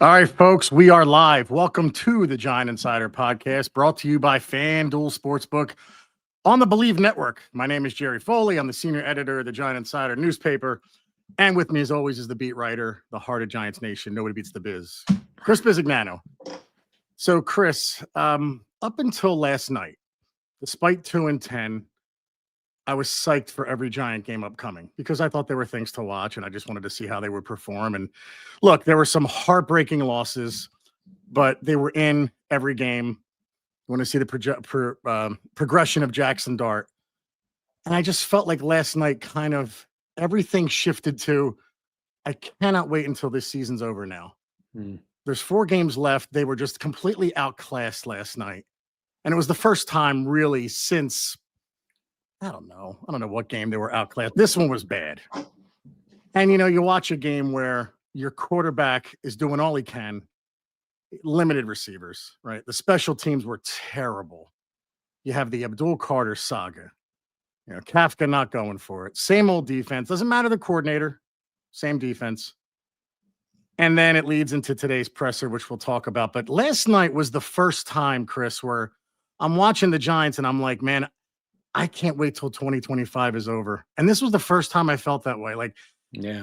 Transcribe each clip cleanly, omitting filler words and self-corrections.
All right, folks, we are live. Welcome to the Giant Insider Podcast, brought to you by FanDuel Sportsbook on the Believe Network. My name is Jerry Foley. I'm the senior editor of the Giant Insider newspaper. And with me, as always, is the beat writer, the heart of Giants Nation. Nobody beats the biz. Chris Bizignano. So, Chris, up until last night, despite 2-10, I was psyched for every Giant game upcoming because I thought there were things to watch and I just wanted to see how they would perform. And look, there were some heartbreaking losses, but they were in every game. You want to see the progression of Jackson Dart. And I just felt like last night kind of everything shifted to, I cannot wait until this season's over now. There's 4 games left. They were just completely outclassed last night. And it was the first time really since, I don't know what game they were outclassed. This one was bad. And, you watch a game where your quarterback is doing all he can, limited receivers, right? The special teams were terrible. You have the Abdul Carter saga. Kafka not going for it. Same old defense. Doesn't matter the coordinator. Same defense. And then it leads into today's presser, which we'll talk about. But last night was the first time, Chris, where I'm watching the Giants and I'm like, man, I can't wait till 2025 is over. And this was the first time I felt that way. Like,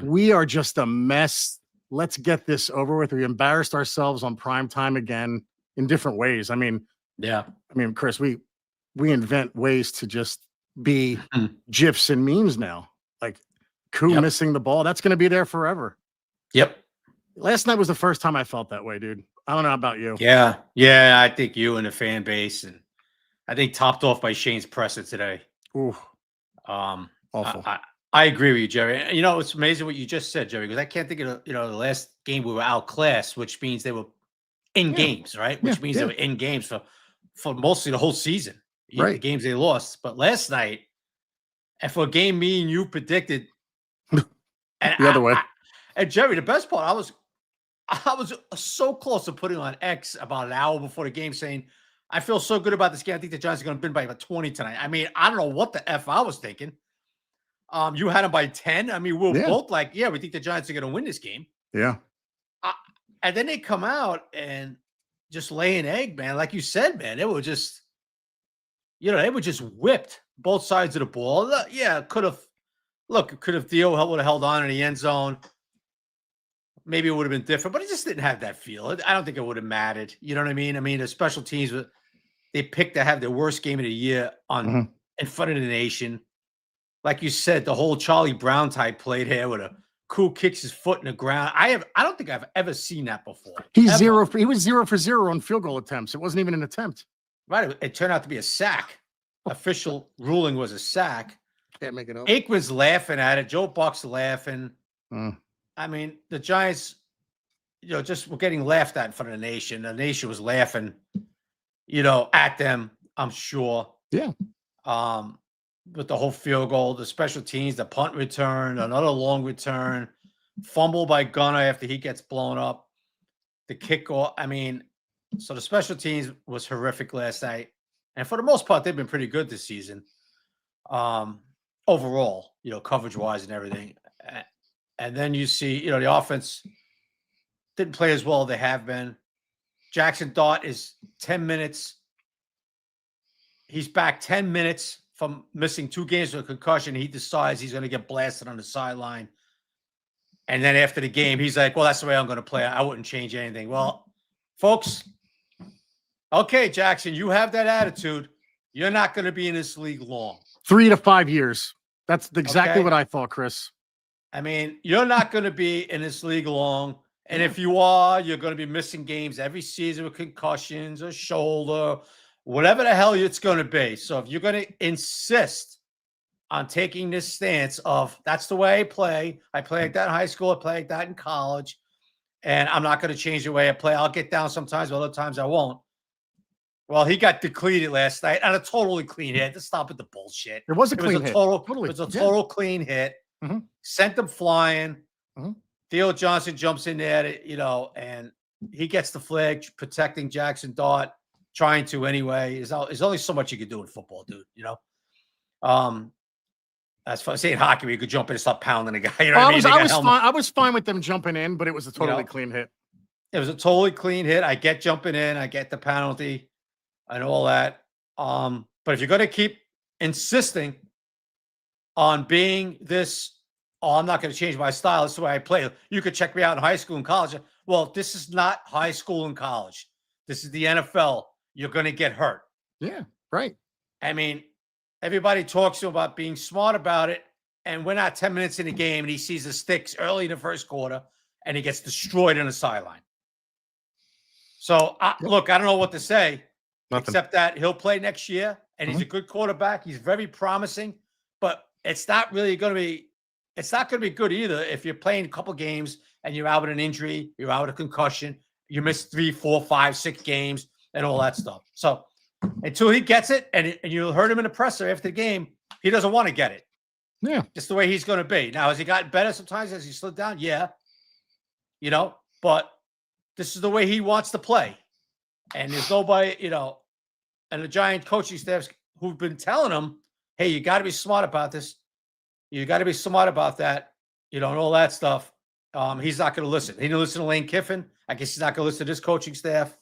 we are just a mess. Let's get this over with. We embarrassed ourselves on prime time again in different ways. I mean, Chris, we invent ways to just be GIFs and memes now. Like Koo missing the ball. That's going to be there forever. Yep. Last night was the first time I felt that way, dude. I don't know about you. Yeah. I think you and the fan base, and I think topped off by Shane's presser today. Ooh. Awful. I agree with you, Jerry. It's amazing what you just said, Jerry, because I can't think of the last game we were outclassed, which means they were in games, right? Which means they were in games for mostly the whole season. Right. The games they lost. But last night, and for a game me and you predicted the other way. And Jerry, the best part, I was so close to putting on X about an hour before the game saying, I feel so good about this game. I think the Giants are going to win by about 20 tonight. I mean, I don't know what the F I was thinking. You had them by 10. I mean, we were both like, we think the Giants are going to win this game. Yeah. And then they come out and just lay an egg, man. Like you said, man, it was just, they were just whipped both sides of the ball. Yeah, could have Theo would have held on in the end zone. Maybe it would have been different, but it just didn't have that feel. I don't think it would have mattered. You know what I mean? I mean, the special teams, they picked to have their worst game of the year in front of the nation. Like you said, the whole Charlie Brown type played here with a Koo kicks his foot in the ground. I don't think I've ever seen that before. He was 0 for 0 on field goal attempts. It wasn't even an attempt. Right. It turned out to be a sack. Official ruling was a sack. Can't make it up. Aikman's laughing at it. Joe Buck's laughing. I mean, the Giants, just were getting laughed at in front of the nation. The nation was laughing, at them, I'm sure. Yeah. With the whole field goal, the special teams, the punt return, another long return, fumble by Gunner after he gets blown up, the kickoff. I mean, so the special teams was horrific last night. And for the most part, they've been pretty good this season. Overall, coverage-wise and everything. And then you see, the offense didn't play as well as they have been. Jackson Dart is 10 minutes. He's back 10 minutes from missing 2 games with a concussion. He decides he's going to get blasted on the sideline. And then after the game, he's like, well, that's the way I'm going to play. I wouldn't change anything. Well, folks, okay, Jackson, you have that attitude. You're not going to be in this league long. 3 to 5 years. That's exactly what I thought, Chris. I mean, you're not going to be in this league long. And if you are, you're going to be missing games every season with concussions or shoulder, whatever the hell it's going to be. So if you're going to insist on taking this stance of that's the way I play like that in high school, I play like that in college, and I'm not going to change the way I play. I'll get down sometimes, but other times I won't. Well, he got depleted last night on a totally clean hit. To stop with the bullshit. It was a clean hit. It was a total clean hit. Sent them flying. Theo Johnson jumps in there, and he gets the flag, protecting Jackson Dart, trying to anyway. There's only so much you can do in football, dude. That's fun. Say in hockey, where you could jump in and start pounding a guy. You know what I mean? I was fine with them jumping in, but it was a totally clean hit. It was a totally clean hit. I get jumping in. I get the penalty and all that. But if you're going to keep insisting on being this, oh, I'm not going to change my style. This is the way I play. You could check me out in high school and college. Well, this is not high school and college. This is the NFL. You're going to get hurt. Yeah, right. I mean, everybody talks to him about being smart about it. And we're not 10 minutes in the game and he sees the sticks early in the first quarter and he gets destroyed on the sideline. So, look, I don't know what to say. Nothing. Except that he'll play next year, and he's a good quarterback. He's very promising, but it's not really going to be. It's not going to be good either if you're playing a couple games and you're out with an injury, you're out with a concussion, you miss 3, 4, 5, 6 games, and all that stuff. So until he gets it, and you'll heard him in the presser after the game, he doesn't want to get it. Yeah, just the way he's going to be. Now, has he gotten better sometimes as he slid down? Yeah, but this is the way he wants to play, and there's nobody, and the Giant coaching staffs who've been telling him, hey, you got to be smart about this. You got to be smart about that, and all that stuff. He's not going to listen. He didn't listen to Lane Kiffin. I guess he's not going to listen to this coaching staff.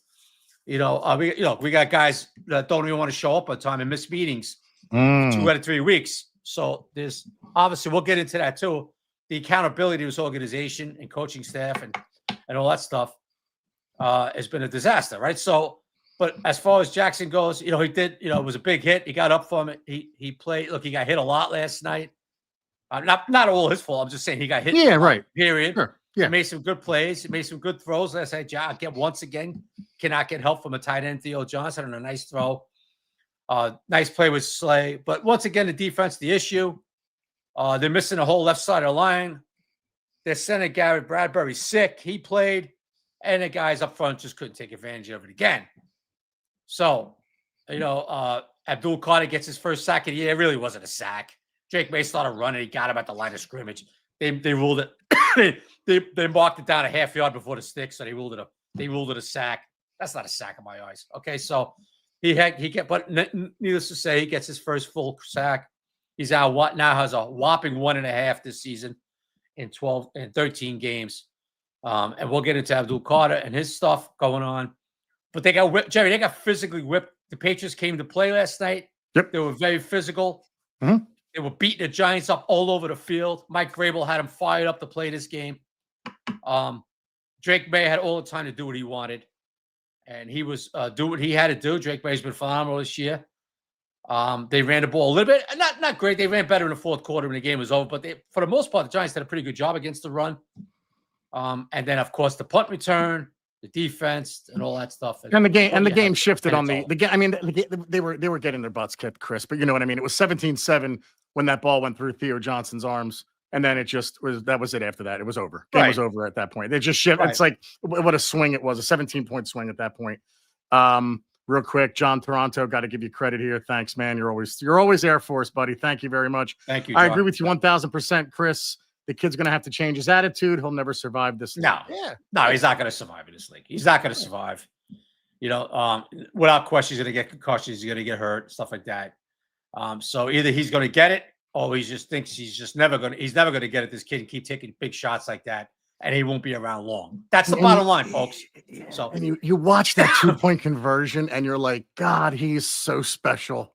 We got guys that don't even want to show up on time and miss meetings 2 out of 3 weeks. So there's obviously, we'll get into that too. The accountability of this organization and coaching staff and all that stuff has been a disaster, right? So, but as far as Jackson goes, he did, it was a big hit. He got up from it. He played. Look, he got hit a lot last night. Not all his fault. I'm just saying he got hit. Yeah, right. Period. Sure. Yeah. He made some good plays. He made some good throws last night. Once again, cannot get help from a tight end, Theo Johnson, on a nice throw. Nice play with Slay. But once again, the defense, the issue. They're missing the whole left side of the line. They're sending Garrett Bradbury sick. He played. And the guys up front just couldn't take advantage of it again. So, Abdul Carter gets his first sack of the year. It really wasn't a sack. Drake May started running. He got him at the line of scrimmage. They ruled it. they marked it down a half yard before the stick, so they ruled it a sack. That's not a sack in my eyes. Okay, so but needless to say, he gets his first full sack. He's now has a whopping 1.5 this season in 13 games. And we'll get into Abdul Carter and his stuff going on. But they got whipped, Jerry. They got physically whipped. The Patriots came to play last night. Yep. They were very physical. Mm-hmm. They were beating the Giants up all over the field. Mike Vrabel had him fired up to play this game. Drake May had all the time to do what he wanted. And he was do what he had to do. Drake May's been phenomenal this year. They ran the ball a little bit. Not great. They ran better in the fourth quarter when the game was over. But for the most part, the Giants did a pretty good job against the run. And then, of course, the punt return, the defense, and all that stuff. And the game shifted on the game. I mean, they were getting their butts kicked, Chris. But you know what I mean. It was 17-7 when that ball went through Theo Johnson's arms, and then it just was. That was it. After that, it was over. Game was over at that point. They just shifted. Right. It's like what a swing it was. A 17-point swing at that point. Real quick, John Toronto, got to give you credit here. Thanks, man. You're always Air Force, buddy. Thank you very much. Thank you, John. I agree with you 1,000%, Chris. The kid's going to have to change his attitude. He'll never survive this. No, he's not going to survive in this league. He's not going to survive. Without question, he's going to get concussions. He's going to get hurt, stuff like that. So either he's going to get it, or he just thinks he's never going to get it. This kid and keep taking big shots like that, and he won't be around long. That's the bottom line, folks. So and you watch that 2-point conversion, and you're like, God, he's so special.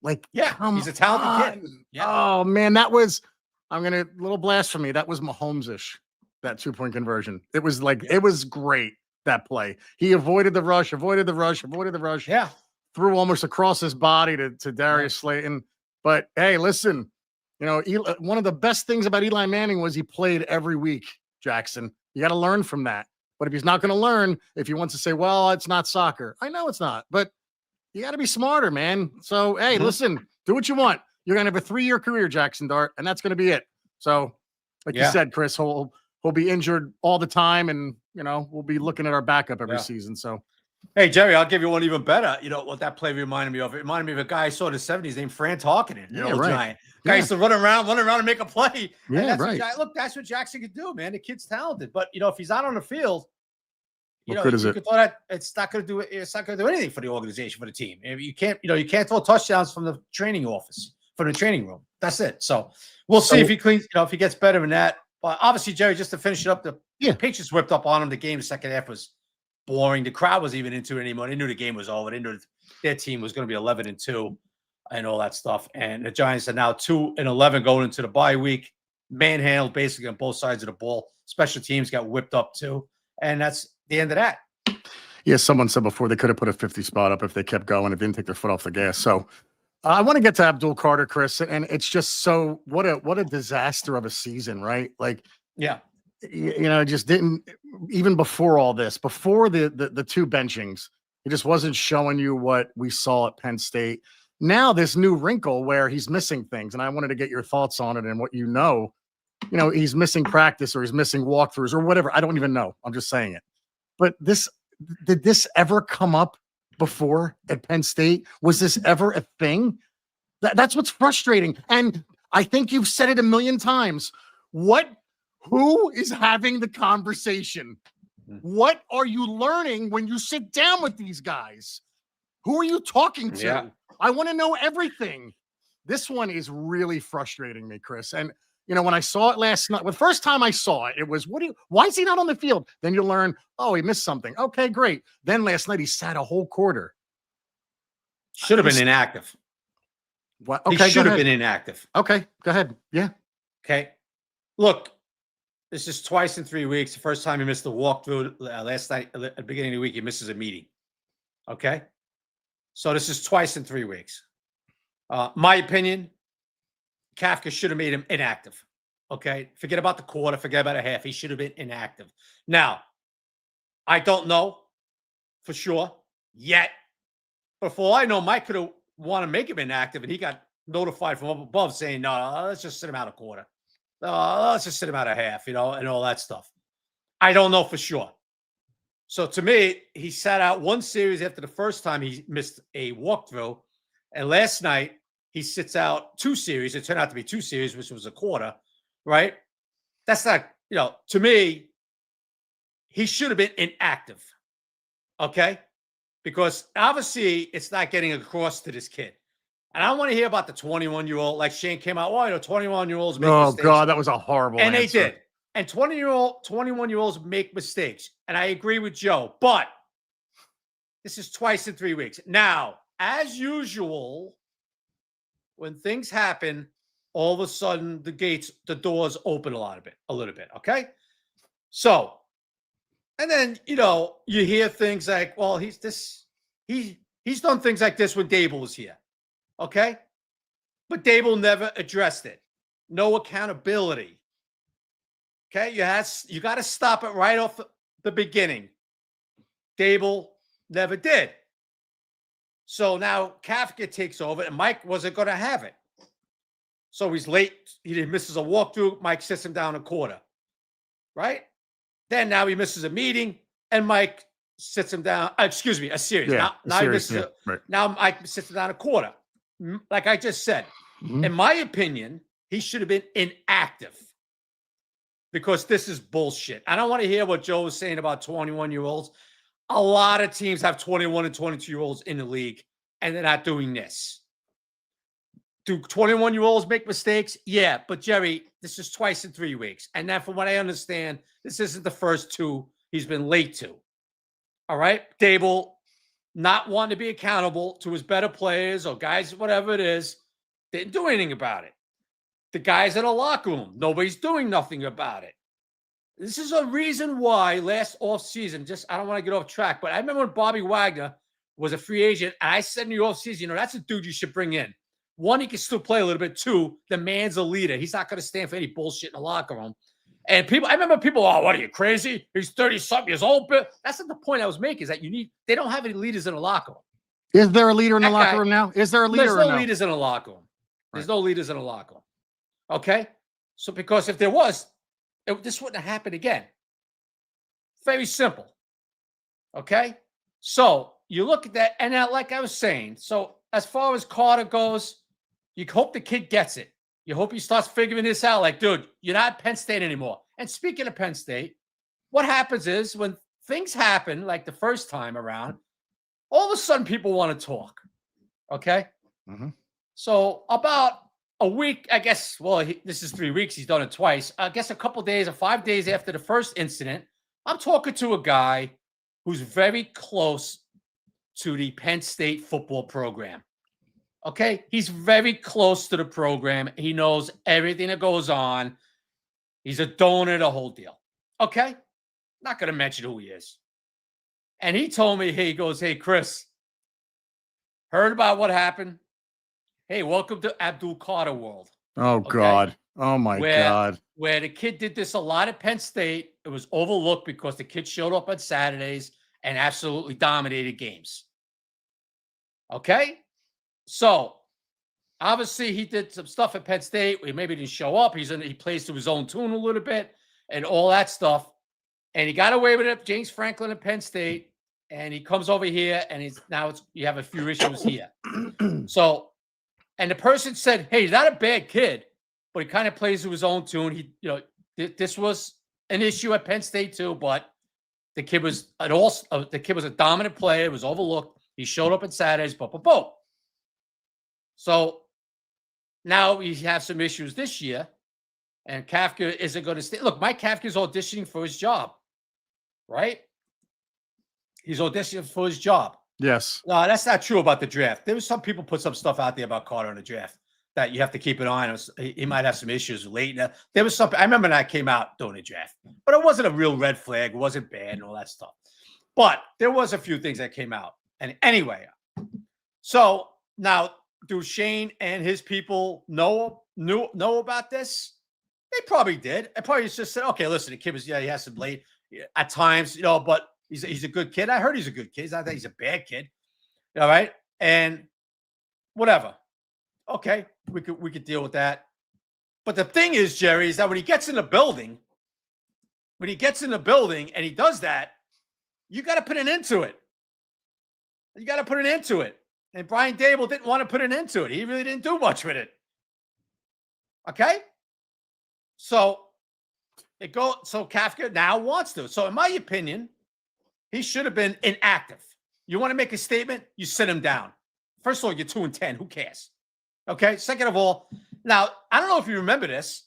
Like, he's a talented kid. Yeah. Oh man, that was. I'm going to little blasphemy. That was Mahomes-ish, that 2-point conversion. It was it was great, that play. He avoided the rush. Yeah. Threw almost across his body to Darius Slayton. But hey, listen, one of the best things about Eli Manning was he played every week, Jackson. You got to learn from that. But if he's not going to learn, if he wants to say, well, it's not soccer. I know it's not, but you got to be smarter, man. So, hey, listen, do what you want. You're going to have a 3-year career, Jackson Dart, and that's going to be it. So, like you said, Chris, he'll be injured all the time, and, we'll be looking at our backup every season. So, hey, Jerry, I'll give you one even better. You know what that play reminded me of? It reminded me of a guy I saw in the 70s named Fran Tarkenton, Giant. Guy used to run around and make a play. Yeah, right. That's what Jackson could do, man. The kid's talented. But, if he's out on the field, what good is it? It's not going to do anything for the organization, for the team. You can't throw touchdowns from the training office. From the training room. That's it. So we'll see if he cleans, if he gets better than that. But obviously, Jerry, just to finish it up, the Yeah. Patriots whipped up on them. The game, the second half was boring. The crowd wasn't even into it anymore. They knew the game was over. They knew their team was going to be 11-2 and all that stuff. And the Giants are now 2-11 going into the bye week. Manhandled basically on both sides of the ball. Special teams got whipped up too. And that's the end of that. Yeah, someone said before they could have put a 50 spot up if they kept going. It didn't take their foot off the gas. So I want to get to Abdul Carter, Chris, and it's just so what a disaster of a season, right? Like, yeah, it just didn't even before all this, before the two benchings, it just wasn't showing you what we saw at Penn State. Now this new wrinkle where he's missing things, and I wanted to get your thoughts on it and what he's missing practice or he's missing walkthroughs or whatever. I don't even know. I'm just saying it. But did this ever come up before at Penn State? Was this ever a thing? That's what's frustrating. And I think you've said it a million times. Who is having the conversation? What are you learning when you sit down with these guys? Who are you talking to? Yeah. I want to know everything. This one is really frustrating me, Chris. And when I saw it last night, the first time I saw it, it was, why is he not on the field? Then you learn, oh, he missed something. Okay, great. Then last night he sat a whole quarter. Should have been inactive. What? Okay, he should have been inactive. Okay, go ahead. Yeah. Okay. Look, this is twice in 3 weeks. The first time he missed the walkthrough last night, at the beginning of the week, he misses a meeting. Okay. So this is twice in 3 weeks. My opinion, Kafka should have made him inactive. Okay. Forget about the quarter. Forget about a half. He should have been inactive. Now, I don't know for sure yet. But for all I know, Mike could have want to make him inactive, and he got notified from up above saying, no, let's just sit him out a quarter. Let's just sit him out a half, and all that stuff. I don't know for sure. So to me, he sat out one series after the first time he missed a walkthrough. And last night, he sits out 2 series. It turned out to be 2 series, which was a quarter, right? That's not, to me, he should have been inactive. Okay? Because obviously it's not getting across to this kid. And I don't want to hear about the 21-year-old, like Shane came out, 21-year-olds make mistakes. Oh, God, that was a horrible answer. They did. And 21-year-olds make mistakes. And I agree with Joe. But this is twice in 3 weeks. Now, as usual, when things happen, all of a sudden the doors open a little bit. Okay? So, and then, you hear things like, well, he's done things like this when Dable was here. Okay? But Dable never addressed it. No accountability. Okay? You got to stop it right off the beginning. Dable never did. So now Kafka takes over, and Mike wasn't going to have it. So he's late. He misses a walkthrough. Mike sits him down a quarter. Right? Then now he misses a meeting, and Mike sits him down. A series. Yeah, now Mike sits him down a quarter. Like I just said, in my opinion, he should have been inactive because this is bullshit. I don't want to hear what Joe was saying about 21-year-olds. A lot of teams have 21 and 22-year-olds in the league, and they're not doing this. Do 21-year-olds make mistakes? Yeah, but Jerry, this is twice in 3 weeks. And then from what I understand, this isn't the first 2 he's been late to. All right? Dable not wanting to be accountable to his better players or guys, whatever it is, didn't do anything about it. The guys in the locker room, nobody's doing nothing about it. This is a reason why last offseason, I don't want to get off track, but I remember when Bobby Wagner was a free agent, and I said in the offseason, that's a dude you should bring in. 1, he can still play a little bit. 2, the man's a leader. He's not going to stand for any bullshit in the locker room. And I remember people, what are you, crazy? He's 30-something years old. But that's not the point I was making, is that they don't have any leaders in the locker room. Is there a leader in the locker room now? Is there a leader? There's no leaders in the locker room. There's no leaders in the locker room. Okay? So because if there was, this wouldn't have happened again. Very simple. Okay? So you look at that, and now, like I was saying, so as far as Carter goes, you hope the kid gets it. You hope he starts figuring this out. Like, dude, you're not Penn State anymore. And speaking of Penn State, what happens is when things happen, like the first time around, all of a sudden people want to talk. Okay? Mm-hmm. So about a week, I guess. Well, this is 3 weeks. He's done it twice. I guess a couple days or 5 days after the first incident, I'm talking to a guy who's very close to the Penn State football program. Okay, he's very close to the program. He knows everything that goes on. He's a donor, the whole deal. Okay, not going to mention who he is. And he told me, he goes, "Hey, Chris, heard about what happened? Hey, welcome to Abdul Carter world." Oh, Okay? God. Oh, my God. Where the kid did this a lot at Penn State. It was overlooked because the kid showed up on Saturdays and absolutely dominated games. Okay? So, obviously, he did some stuff at Penn State. He maybe didn't show up. He plays to his own tune a little bit and all that stuff. And he got away with it. James Franklin at Penn State. And he comes over here, and you have a few issues here. So, and the person said, "Hey, he's not a bad kid, but he kind of plays to his own tune." This was an issue at Penn State too, but the kid was a dominant player. It was overlooked. He showed up on Saturdays, boom. So now we have some issues this year, and Kafka isn't going to stay. Look, Mike Kafka's auditioning for his job, right? He's auditioning for his job. Yes. No, that's not true about the draft. There was some people put some stuff out there about Carter in the draft that you have to keep an eye on. He might have some issues late. There was something I remember that came out during the draft, but it wasn't a real red flag. It wasn't bad and all that stuff. But there was a few things that came out. And anyway, so now do Shane and his people know about this? They probably did. They probably just said, "Okay, listen, the kid he has some late at times, but he's a good kid. I heard he's a good kid. He's not that he's a bad kid." All right. And whatever. Okay. We could deal with that. But the thing is, Jerry, is that when he gets in the building and he does that, you got to put an end to it. You got to put an end to it. And Brian Dable didn't want to put an end to it. He really didn't do much with it. Okay. So Kafka now wants to. So in my opinion, he should have been inactive. You want to make a statement, you sit him down. First of all, you're 2-10. Who cares? Okay. Second of all, now, I don't know if you remember this.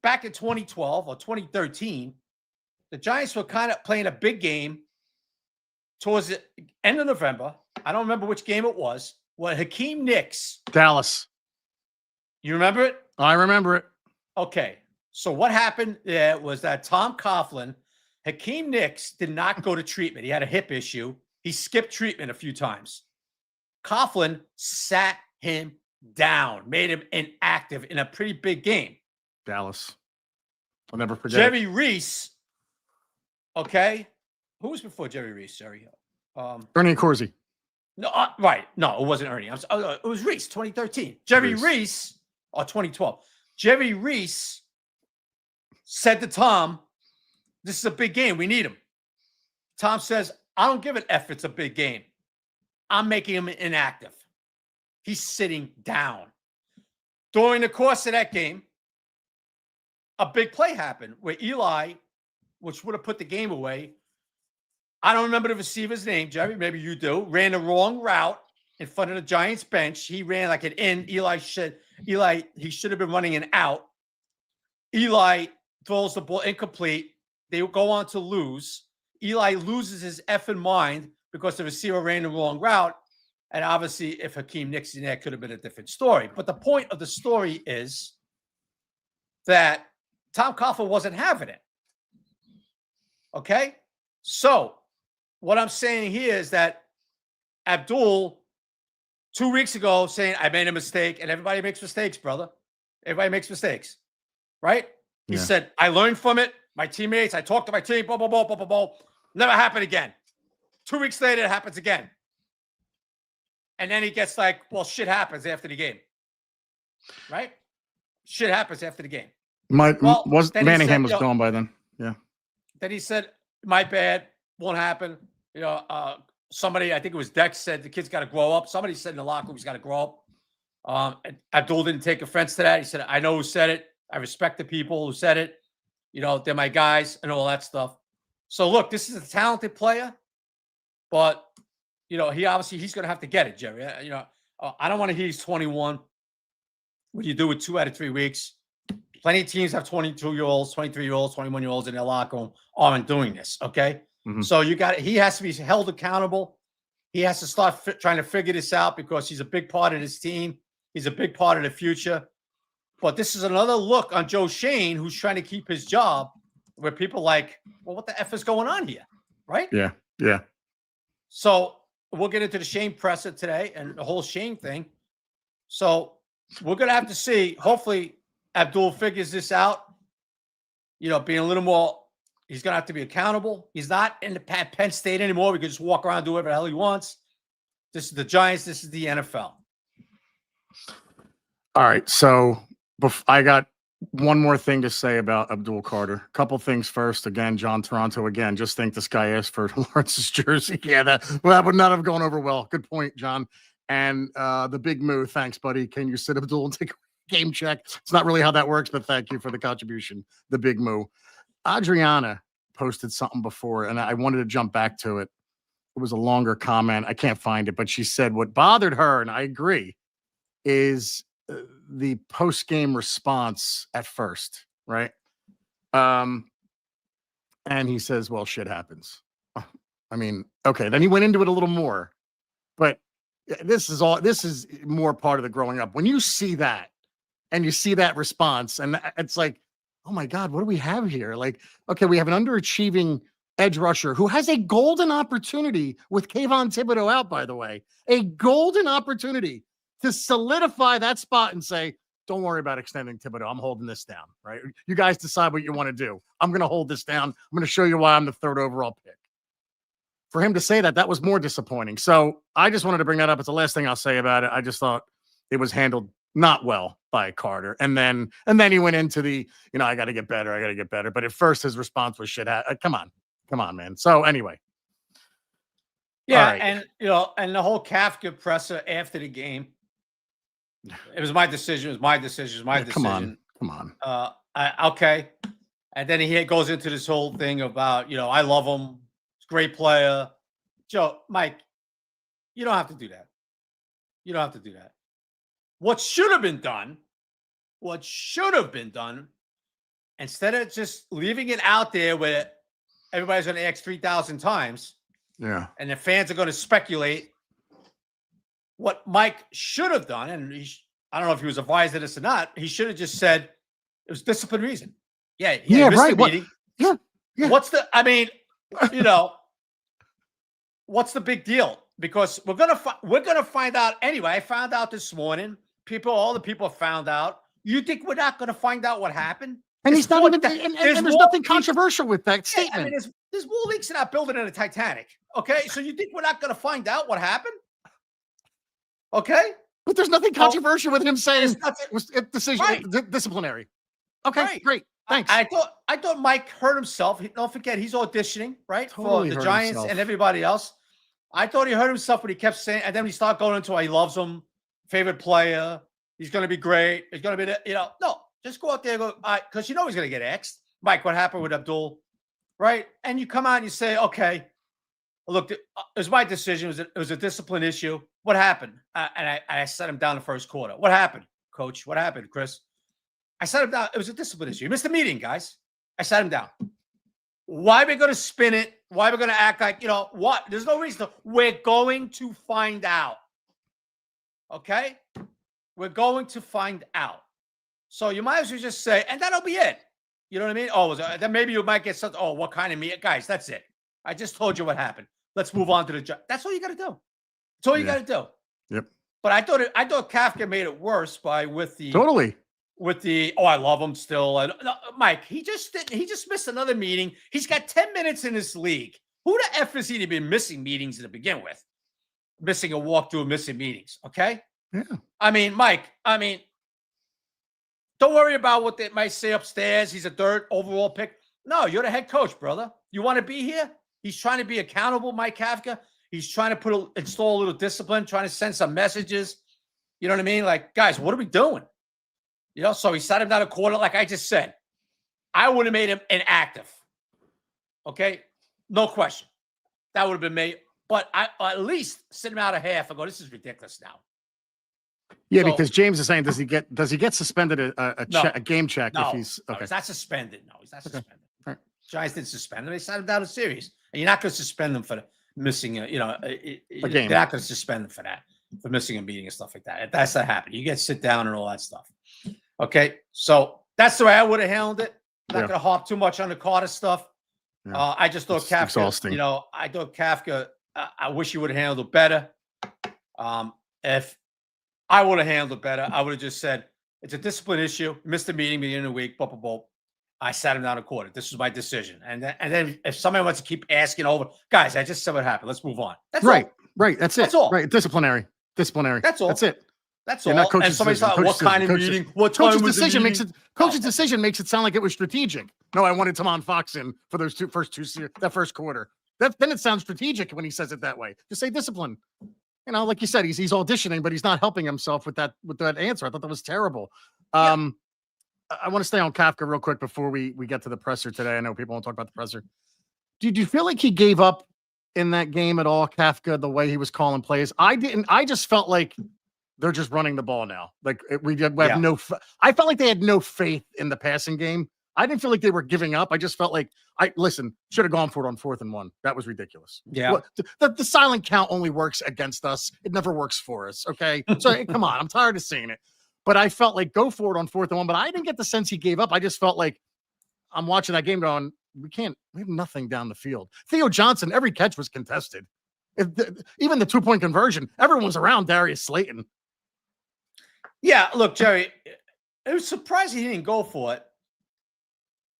Back in 2012 or 2013, the Giants were kind of playing a big game towards the end of November. I don't remember which game it was. When Hakeem Nicks. Dallas. You remember it? I remember it. Okay. So what happened there was that Tom Coughlin, Hakeem Nicks did not go to treatment. He had a hip issue. He skipped treatment a few times. Coughlin sat him down, made him inactive in a pretty big game. Dallas. I'll never forget. Jerry Reese. Okay. Who was before Jerry Reese? Sorry. Ernie Accorsi. No, right. No, it wasn't Ernie. It was Reese, 2013. Jerry Reese, or 2012. Jerry Reese said to Tom, "This is a big game. We need him." Tom says, "I don't give an F. It's a big game. I'm making him inactive." He's sitting down. During the course of that game, a big play happened where Eli, which would have put the game away, I don't remember the receiver's name, Jerry, maybe you do, ran the wrong route in front of the Giants bench. He ran like an in. He should have been running an out. Eli throws the ball incomplete. They go on to lose. Eli loses his effing mind because the receiver ran the wrong route. And obviously, if Hakeem Nicks in there, could have been a different story. But the point of the story is that Tom Coughlin wasn't having it. Okay? So, what I'm saying here is that Abdul, 2 weeks ago, saying, "I made a mistake," and everybody makes mistakes, brother. Everybody makes mistakes, right? He said, "I learned from it. My teammates, I talked to my team, blah, blah, blah, blah, blah, blah. Never happened again." 2 weeks later, it happens again. And then he gets like, "Well, shit happens after the game." Right? Shit happens after the game. Manningham was gone by then. Yeah. Then he said, "My bad. Won't happen." Somebody, I think it was Dex, said the kid's got to grow up. Somebody said in the locker room he's got to grow up. Abdul didn't take offense to that. He said, "I know who said it. I respect the people who said it. They're my guys," and all that stuff. So look, this is a talented player, but he's going to have to get it, Jerry. I don't want to hear he's 21. what you do with 2 out of 3 weeks. Plenty of teams have 22-year-olds, 23-year-olds, 21-year-olds in their locker room aren't doing this. Okay. Mhm. So he has to be held accountable. He has to start trying to figure this out because he's a big part of this team. He's a big part of the future. But this is another look on Joe Schoen, who's trying to keep his job, where people are like, well, what the F is going on here? Right? Yeah. Yeah. So we'll get into the Schoen presser today and the whole Schoen thing. So we're going to have to see. Hopefully, Abdul figures this out. Being a little more, he's going to have to be accountable. He's not in the Penn State anymore. We can just walk around and do whatever the hell he wants. This is the Giants. This is the NFL. All right. So I got one more thing to say about Abdul Carter. Couple things first. Again, John Toronto. Again, just think this guy asked for Lawrence's jersey. Yeah, that would not have gone over well. Good point, John. And the big moo. Thanks, buddy. Can you sit Abdul and take a game check? It's not really how that works, but thank you for the contribution. The big moo. Adriana posted something before, and I wanted to jump back to it. It was a longer comment. I can't find it, but she said what bothered her, and I agree, is the post-game response at first, right? And he says, well, shit happens. I mean, okay, then he went into it a little more, but this is more part of the growing up. When you see that and you see that response, and it's like, oh my God, what do we have here? Like, okay, we have an underachieving edge rusher who has a golden opportunity with Kayvon Thibodeau out, by the way, a golden opportunity to solidify that spot and say, don't worry about extending Thibodeau. I'm holding this down, right? You guys decide what you want to do. I'm going to hold this down. I'm going to show you why I'm the 3rd overall pick. For him to say that was more disappointing. So I just wanted to bring that up. It's the last thing I'll say about it. I just thought it was handled not well by Carter. And then he went into the, I got to get better. I got to get better. But at first his response was shit. Come on, man. So anyway. Yeah. Right. And, and the whole Kafka presser after the game, it was my decision. It was my decision. It was my decision. Come on. Okay. And then he goes into this whole thing about, I love him. He's a great player. Mike, you don't have to do that. You don't have to do that. What should have been done, instead of just leaving it out there where everybody's going to ask 3,000 times. Yeah. And the fans are going to speculate. What Mike should have done, and I don't know if he was advised of this or not, he should have just said it was discipline reason. Yeah, right. Meeting. Yeah. What's the what's the big deal? Because we're gonna find out anyway. I found out this morning. All the people found out. You think we're not gonna find out what happened? And he's not even. And there's nothing controversial with that statement. I mean, there's more leaks in that building than a Titanic. Okay, so you think we're not gonna find out what happened? Okay, but there's nothing controversial with him saying it was a decision, right. Disciplinary. Okay, right. Great, thanks. I thought Mike hurt himself. Don't forget, he's auditioning, right, totally for the Giants and everybody else. I thought he hurt himself when he kept saying, and then he started going into he loves him, favorite player. He's going to be great. He's going to be, no, just go out there and go, because he's going to get asked. Mike, what happened with Abdul, right? And you come out and you say, okay, look, it was my decision. It was a discipline issue. What happened? And I set him down the first quarter. What happened, Coach? What happened, Chris? I set him down. It was a discipline issue. You missed the meeting, guys. I sat him down. Why are we going to spin it? Why are we going to act like, what? There's no reason. We're going to find out. Okay? We're going to find out. So you might as well just say, and that'll be it. You know what I mean? Oh, then maybe you might get something. Oh, what kind of meat? Guys, that's it. I just told you what happened. Let's move on to the job. That's all you got to do. That's all you got to do. Yep. But I thought Kafka made it worse with the I love him still. And Mike, he just missed another meeting. He's got 10 minutes in this league. Who the F has he been missing meetings to begin with? Missing a walkthrough, missing meetings. Okay. Yeah. I mean, Mike, don't worry about what they might say upstairs. He's a 3rd overall pick. No, you're the head coach, brother. You want to be here? He's trying to be accountable, Mike Kafka. He's trying to install a little discipline, trying to send some messages. You know what I mean? Like, guys, what are we doing? So he sat him down a quarter, like I just said. I would have made him inactive. Okay? No question. That would have been made. But I at least sit him out a half and go, this is ridiculous now. Yeah, So, because James is saying, does he get suspended No. a game check no, if he's no, okay? he's not suspended. No, he's not Okay. suspended. Right. Giants didn't suspend him. They sat him down a series, and you're not going to suspend them for missing a game. They're not going to suspend them for that, for missing a meeting and stuff like that. That's not happening. You get sit down and all that stuff. Okay, so that's the way I would have handled it. Not going to harp too much on the Carter stuff. Yeah. I just thought It's Kafka. exhausting. I thought Kafka. I wish he would have handled it better. If I would have handled it better, I would have just said it's a discipline issue. Missed the meeting beginning of the week. I sat him down and caught it. This was my decision. And then if somebody wants to keep asking over, guys, I just said what happened. Let's move on. That's right. all. Right. That's it. That's all. Right. Disciplinary. That's all. That's it. That's You're all. not coach's And somebody's decision. like, what kind of meeting? What time coach's was the decision meeting? Coach's decision makes it sound like it was strategic. No, I wanted Tamon Fox in for those that first quarter. Then it sounds strategic when he says it that way. Just say discipline. Like you said, he's auditioning, but he's not helping himself with that answer. I thought that was terrible. I want to stay on Kafka real quick before we get to the presser today. I know people want to talk about the presser. Did you feel like he gave up in that game at all, Kafka, the way he was calling plays? I didn't. I just felt like they're just running the ball now. Like we have no. I felt like they had no faith in the passing game. I didn't feel like they were giving up. I just felt like should have gone for it on 4th and 1. That was ridiculous. Yeah. The silent count only works against us. It never works for us. Okay. So come on, I'm tired of seeing it. But I felt like go for it on 4th and 1. But I didn't get the sense he gave up. I just felt like I'm watching that game going, we have nothing down the field. Theo Johnson, every catch was contested. Even the 2-point conversion, everyone was around Darius Slayton. Yeah, look, Jerry, it was surprising he didn't go for it.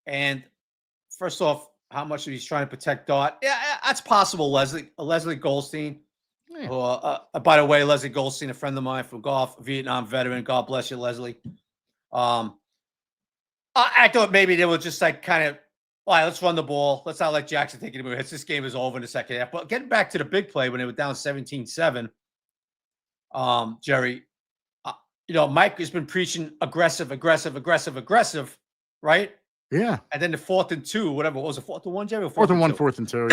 And first off, how much he's trying to protect Dart. Yeah, that's possible, Leslie Goldstein. Yeah. Who, by the way, Leslie Goldstein, a friend of mine from golf, Vietnam veteran. God bless you, Leslie. I thought maybe they were just like kind of, all right, let's run the ball. Let's not let Jackson take any more hits. This game is over in the second half. But getting back to the big play when they were down 17-7, Jerry, Mike has been preaching aggressive, right? Yeah. And then the 4th and 2, whatever, what was it, 4th and 1, Jerry? 4th and 1, 4th and 2,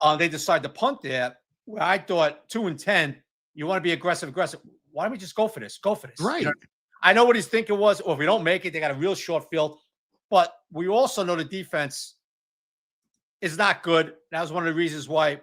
yeah. They decide to punt there. Where I thought 2 and 10, you want to be aggressive. Why don't we just go for this? Right. I know what his thinking was. Or if we don't make it, they got a real short field. But we also know the defense is not good. That was one of the reasons why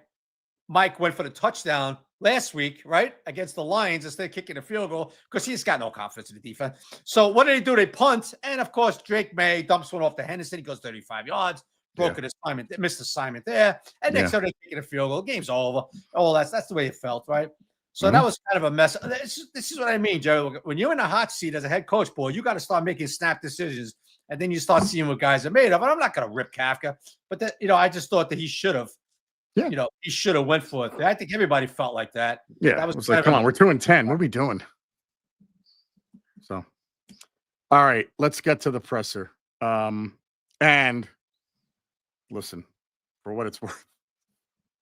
Mike went for the touchdown last week, right, against the Lions instead of kicking a field goal because he's got no confidence in the defense. So what do? They punt. And, of course, Drake May dumps one off to Henderson. He goes 35 yards. Broken assignment, missed assignment there. And next time they're kicking a field goal. Game's over. Oh, that's the way it felt, right? So that was kind of a mess. This is what I mean, Joe. When you're in a hot seat as a head coach, boy, you got to start making snap decisions. And then you start seeing what guys are made of. And I'm not going to rip Kafka. But, I just thought that he should have. Yeah. He should have went for it. I think everybody felt like that. Yeah. That was like, come on, we're 2 and 10. What are we doing? So, all right, let's get to the presser. And listen, for what it's worth,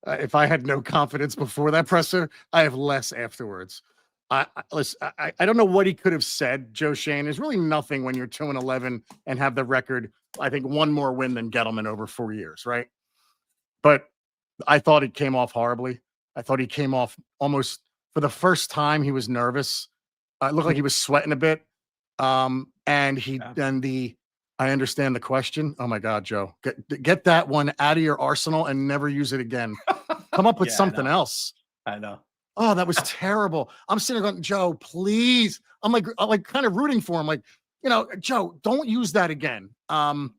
if I had no confidence before that presser, I have less afterwards. I don't know what he could have said, Joe Schoen. There's really nothing when you're 2 and 11 and have the record, I think, one more win than Gettleman over 4 years, right? But I thought it came off horribly. I thought he came off almost for the first time. He was nervous. It looked like he was sweating a bit. And I understand the question. Oh my God, Joe, get that one out of your arsenal and never use it again. Come up with something else. I know. Oh, that was terrible. I'm sitting there going, Joe, please. I'm like kind of rooting for him. Like, Joe, don't use that again. And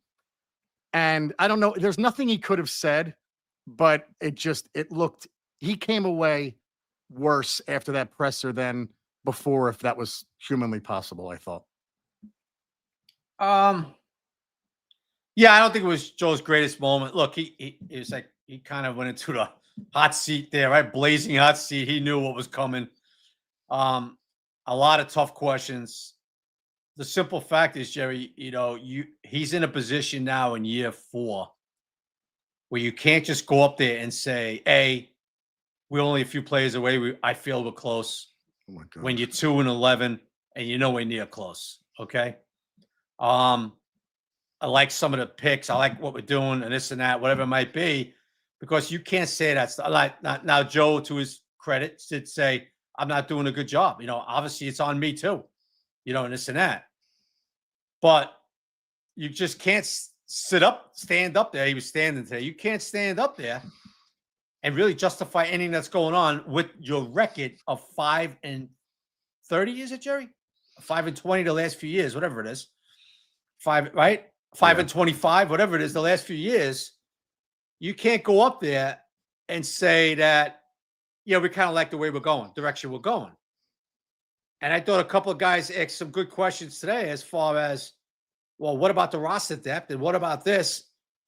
I don't know. There's nothing he could have said, but he came away worse after that presser than before, if that was humanly possible, I thought. Yeah, I don't think it was Joe's greatest moment. Look, it was like he kind of went into the hot seat there, right? Blazing hot seat. He knew what was coming. A lot of tough questions. The simple fact is, Jerry, he's in a position now in year 4 where you can't just go up there and say, hey, we're only a few players away. I feel we're close. Oh my God. When you're 2 and 11 and you're nowhere near close. Okay. I like some of the picks. I like what we're doing and this and that, whatever it might be, because you can't say that stuff. Like now, Joe, to his credit, did say, I'm not doing a good job. Obviously it's on me too, and this and that. But you just can't stand up there. He was standing today. You can't stand up there and really justify anything that's going on with your record of 5-30. Is it, Jerry? 5-20 the last few years, whatever it is. 5-25, whatever it is, the last few years. You can't go up there and say that, we kind of like the way we're going, direction we're going. And I thought a couple of guys asked some good questions today as far as, well, what about the roster depth? And what about this?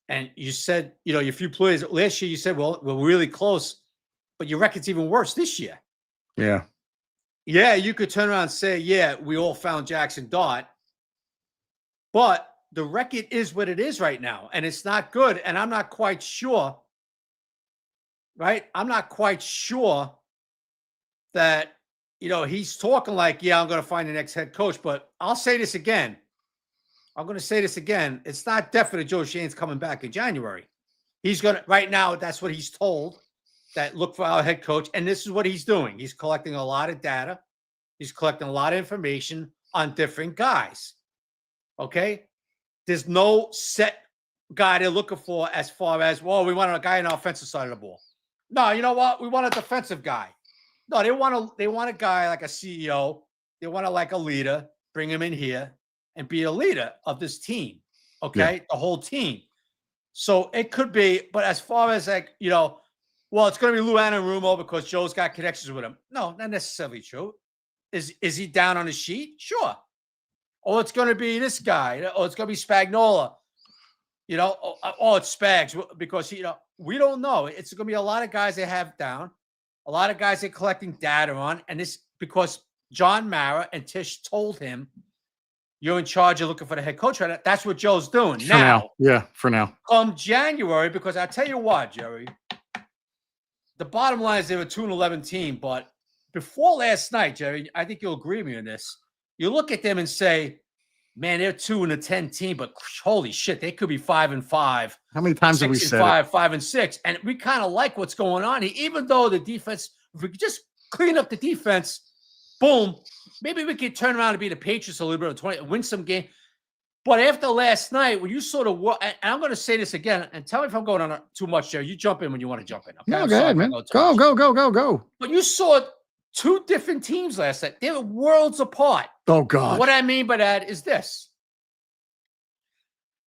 And you said, your few players last year, you said, well, we're really close, but your record's even worse this year. Yeah. Yeah, you could turn around and say, yeah, we all found Jackson Dart, but the record is what it is right now, and it's not good. And I'm not quite sure, right? I'm not quite sure that, he's talking like, yeah, I'm going to find the next head coach, but I'll say this again. I'm going to say this again. It's not definite Joe Schoen's coming back in January. He's going to, right now, that's what he's told, that look for our head coach. And this is what he's doing. He's collecting a lot of data. He's collecting a lot of information on different guys. Okay? There's no set guy they're looking for as far as, well, we want a guy on the offensive side of the ball. No, you know what? We want a defensive guy. No, they want a guy like a CEO. They want like a leader, bring him in here and be a leader of this team. Okay? Yeah. The whole team. So it could be, but as far as like, well, it's going to be Lou Anarumo because Joe's got connections with him. No, not necessarily true. Is he down on the sheet? Sure. Or it's going to be this guy. Or it's going to be Spagnuolo. It's Spags because, we don't know. It's going to be a lot of guys they have down. A lot of guys they're collecting data on. And this because John Mara and Tish told him, you're in charge of looking for the head coach right now. That's what Joe's doing now. Yeah, for now. Come January, because I tell you what, Jerry, the bottom line is they were a 2-11 team, but before last night, Jerry, I think you'll agree with me on this. You look at them and say, man, they're 2-10 team, but holy shit, they could be 5-5. How many times have we said 5-6? And we kind of like what's going on here, even though the defense, if we could just clean up the defense, boom, maybe we could turn around and be the Patriots a little bit, win some game. But after last night, when you sort of, and I'm going to say this again, and tell me if I'm going on too much there. You jump in when you want to jump in. Okay? No, go ahead, man. Go. But you saw two different teams last night. They were worlds apart. Oh, God. And what I mean by that is this.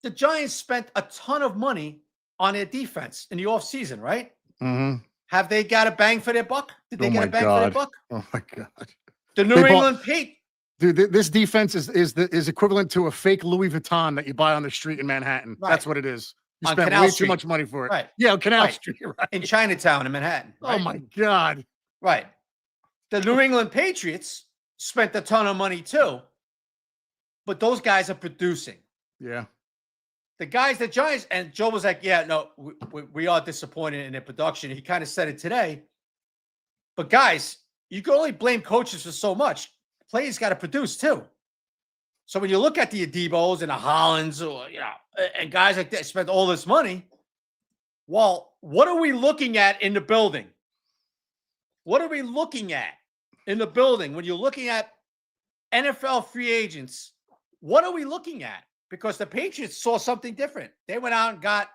The Giants spent a ton of money on their defense in the offseason, right? Mm-hmm. Have they got a bang for their buck? Did they get a bang for their buck? Oh, my God. The New England Patriots. Dude, this defense is equivalent to a fake Louis Vuitton that you buy on the street in Manhattan. Right. That's what it is. You spent way too much money for it. Right. Yeah, on Canal Street. Right. In Chinatown in Manhattan. Right? Oh, my God. Right. The New England Patriots spent a ton of money too, but those guys are producing. Yeah. The guys, the Giants, and Joe was like, yeah, no, we are disappointed in their production. He kind of said it today. But guys, you can only blame coaches for so much. Players got to produce too. So when you look at the Adibos and the Hollands, or and guys like that spent all this money, well, what are we looking at in the building? What are we looking at in the building when you're looking at NFL free agents? What are we looking at? Because the Patriots saw something different. They went out and got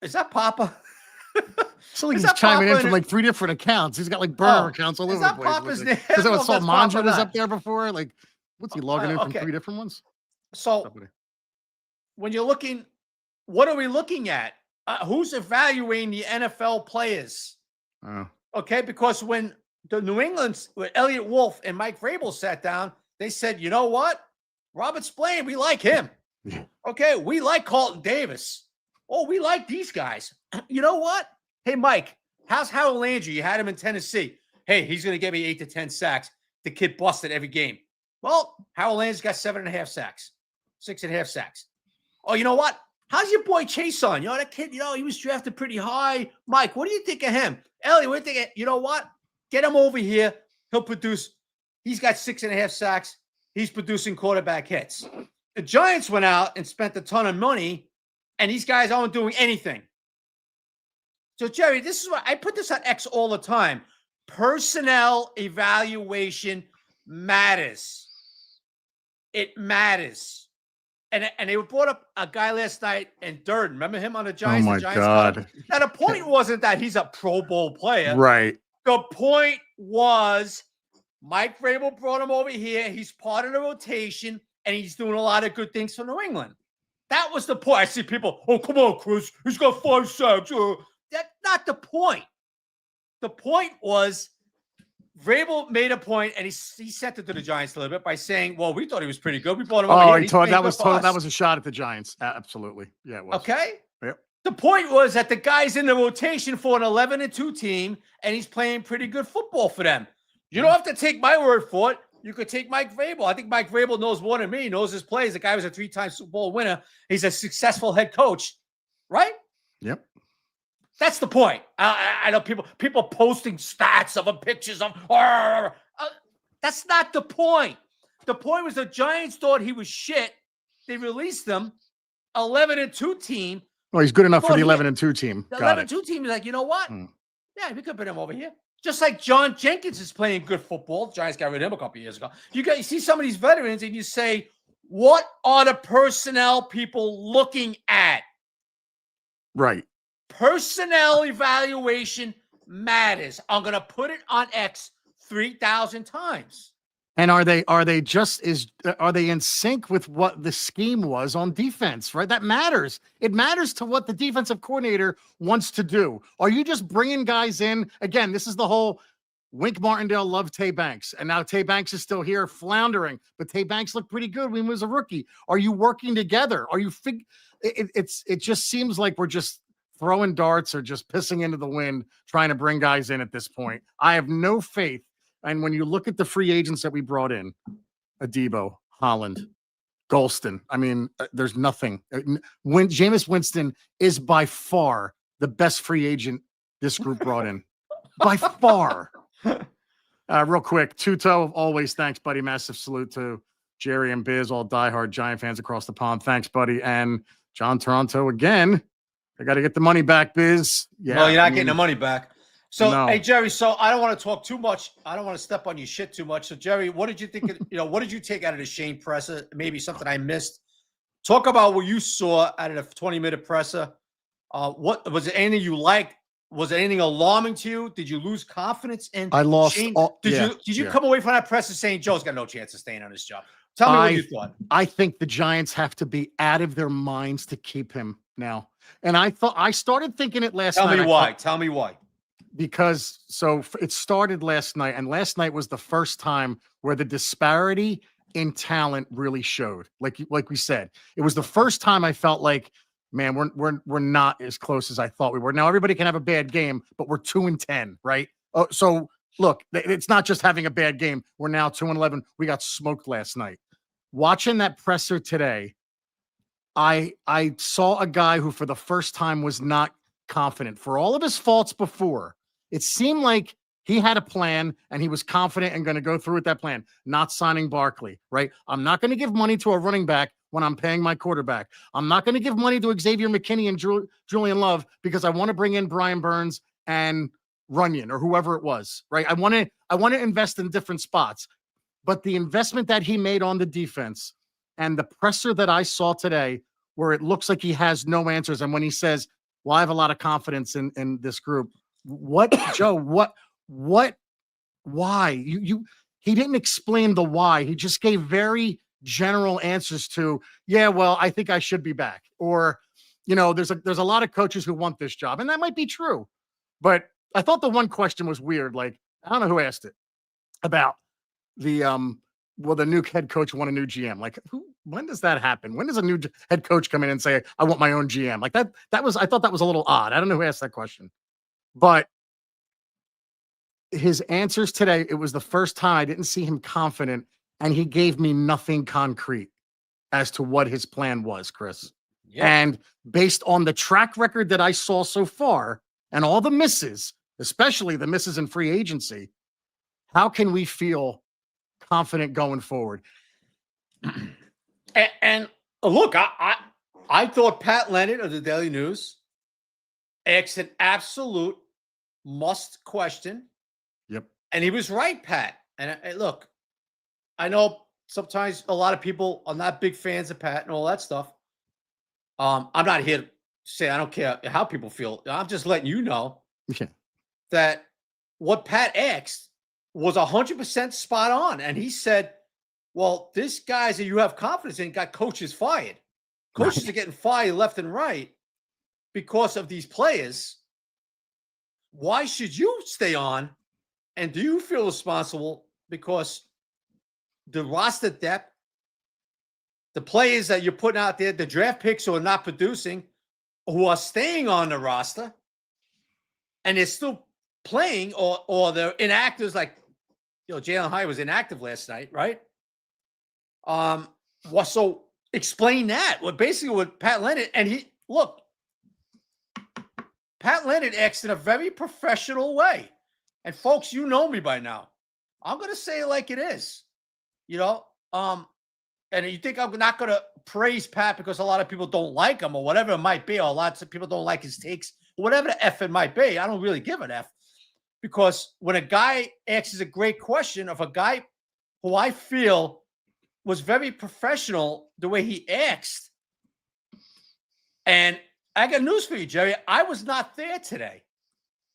is that Papa? So he's chiming in from like 3 different accounts. He's got like burner accounts all over the place. Papa's name? Because I saw Manja was up there before. Like, what's he logging in from 3 different ones? So when you're looking, what are we looking at? Who's evaluating the NFL players? Okay, because when the New England's, when Elliott Wolf and Mike Vrabel sat down, they said, you know what? Robert Spillane, we like him. Okay, we like Carlton Davis. Oh, we like these guys. You know what? Hey, Mike, how's Harold Landry? You had him in Tennessee. Hey, he's going to give me 8 to 10 sacks. The kid busted every game. Well, Harold Landry's got 7.5 sacks, 6.5 sacks. Oh, you know what? How's your boy Chase on? That kid, he was drafted pretty high. Mike, what do you think of him? Ellie, what do you think? You know what? Get him over here. He'll produce. He's got 6.5 sacks. He's producing quarterback hits. The Giants went out and spent a ton of money, and these guys aren't doing anything. So, Jerry, this is what I put this on X all the time. Personnel evaluation matters. It matters. And they brought up a guy last night in Durden. Remember him on the Giants? Oh my The Giants cut him. God. Now, the point wasn't that he's a Pro Bowl player. Right. The point was Mike Vrabel brought him over here. He's part of the rotation, and he's doing a lot of good things for New England. That was the point. I see people, oh, come on, Chris. He's got 5 sacks. That's not the point. The point was Vrabel made a point, and he sent it to the Giants a little bit by saying, well, we thought he was pretty good. We brought him over here. That was a shot at the Giants. Absolutely. Yeah, it was. Okay. Yep. The point was that the guy's in the rotation for an 11-2 team, and he's playing pretty good football for them. You don't have to take my word for it. You could take Mike Vrabel. I think Mike Vrabel knows more than me. He knows his plays. The guy was a 3-time Super Bowl winner. He's a successful head coach, right? Yep. That's the point. I know people posting stats of him, pictures of. That's not the point. The point was the Giants thought he was shit. They released him. 11-2 team. Well, he's good enough for the 11-2 team. The 11-2 team is like, you know what? Yeah, we could put him over here. Just like John Jenkins is playing good football. The Giants got rid of him a couple years ago. You see some of these veterans and you say, what are the personnel people looking at? Right. Personnel evaluation matters. I'm going to put it on X 3,000 times. And are they in sync with what the scheme was on defense, right? That matters. It matters to what the defensive coordinator wants to do. Are you just bringing guys in? Again, this is the whole Wink Martindale loved Tay Banks, and now Tay Banks is still here floundering, but Tay Banks looked pretty good when he was a rookie. Are you working together? Are you it just seems like we're just throwing darts or just pissing into the wind, trying to bring guys in at this point. I have no faith. And when you look at the free agents that we brought in, Adebo, Holland, Golston, I mean, there's nothing. Jameis Winston is by far the best free agent this group brought in. By far. Real quick, Tuto, always thanks, buddy. Massive salute to Jerry and Biz, all diehard Giant fans across the pond. Thanks, buddy. And John Toronto again. I got to get the money back, Biz. Yeah, well, you're not getting the money back. So, no. Hey, Jerry, so I don't want to talk too much. I don't want to step on your shit too much. So, Jerry, what did you think? What did you take out of the Shane presser? Maybe something I missed. Talk about what you saw out of the 20-minute presser. What was it? Anything you liked? Was it anything alarming to you? Did you lose confidence in I lost Shane? Did you come away from that presser saying Joe's got no chance of staying on this job? Tell me what you thought. I think the Giants have to be out of their minds to keep him now. And I started thinking it last night. Tell me why. Because it started last night, and last night was the first time where the disparity in talent really showed. Like we said, it was the first time I felt like, man, we're not as close as I thought we were. Now everybody can have a bad game, but we're 2-10, right? Oh, so look, it's not just having a bad game. We're now 2-11. We got smoked last night. Watching that presser today, I saw a guy who for the first time was not confident. For all of his faults before, it seemed like he had a plan and he was confident and going to go through with that plan, not signing Barkley, right? I'm not going to give money to a running back when I'm paying my quarterback. I'm not going to give money to Xavier McKinney and Julian Love because I want to bring in Brian Burns and Runyon or whoever it was, right? I want to invest in different spots. But the investment that he made on the defense and the presser that I saw today, where it looks like he has no answers, and when he says, well, I have a lot of confidence in this group. What, Joe, why? He didn't explain the why. He just gave very general answers to, yeah, well, I think I should be back. Or, there's a lot of coaches who want this job, and that might be true. But I thought the one question was weird. Like, I don't know who asked it about the new head coach want a new GM. Like, when does that happen? When does a new head coach come in and say, I want my own GM? Like I thought that was a little odd. I don't know who asked that question, but his answers today, it was the first time I didn't see him confident, and he gave me nothing concrete as to what his plan was, Chris. Yeah. And based on the track record that I saw so far and all the misses, especially the misses in free agency, how can we feel confident going forward? And look, I thought Pat Leonard of the Daily News asked an absolute must question. Yep. And he was right, Pat. And look, I know sometimes a lot of people are not big fans of Pat and all that stuff. I'm not here to say I don't care how people feel. I'm just letting you know Yeah. that what Pat asked was 100% spot on. And he said, well, this guys that you have confidence in got coaches fired. Coaches Right. are getting fired left and right because of these players. Why should you stay on? And do you feel responsible because the roster depth, the players that you're putting out there, the draft picks who are not producing, who are staying on the roster, and they're still playing, or they're inactives, like Jalen Hyatt was inactive last night, right? So explain that. Well, basically what Pat Leonard, and Pat Leonard acts in a very professional way. And folks, you know me by now. I'm going to say it like it is, and you think I'm not going to praise Pat because a lot of people don't like him or whatever it might be, or lots of people don't like his takes, whatever the F it might be. I don't really give an F, because when a guy asks a great question of a guy who I feel was very professional the way he asked. And I got news for you, Jerry. I was not there today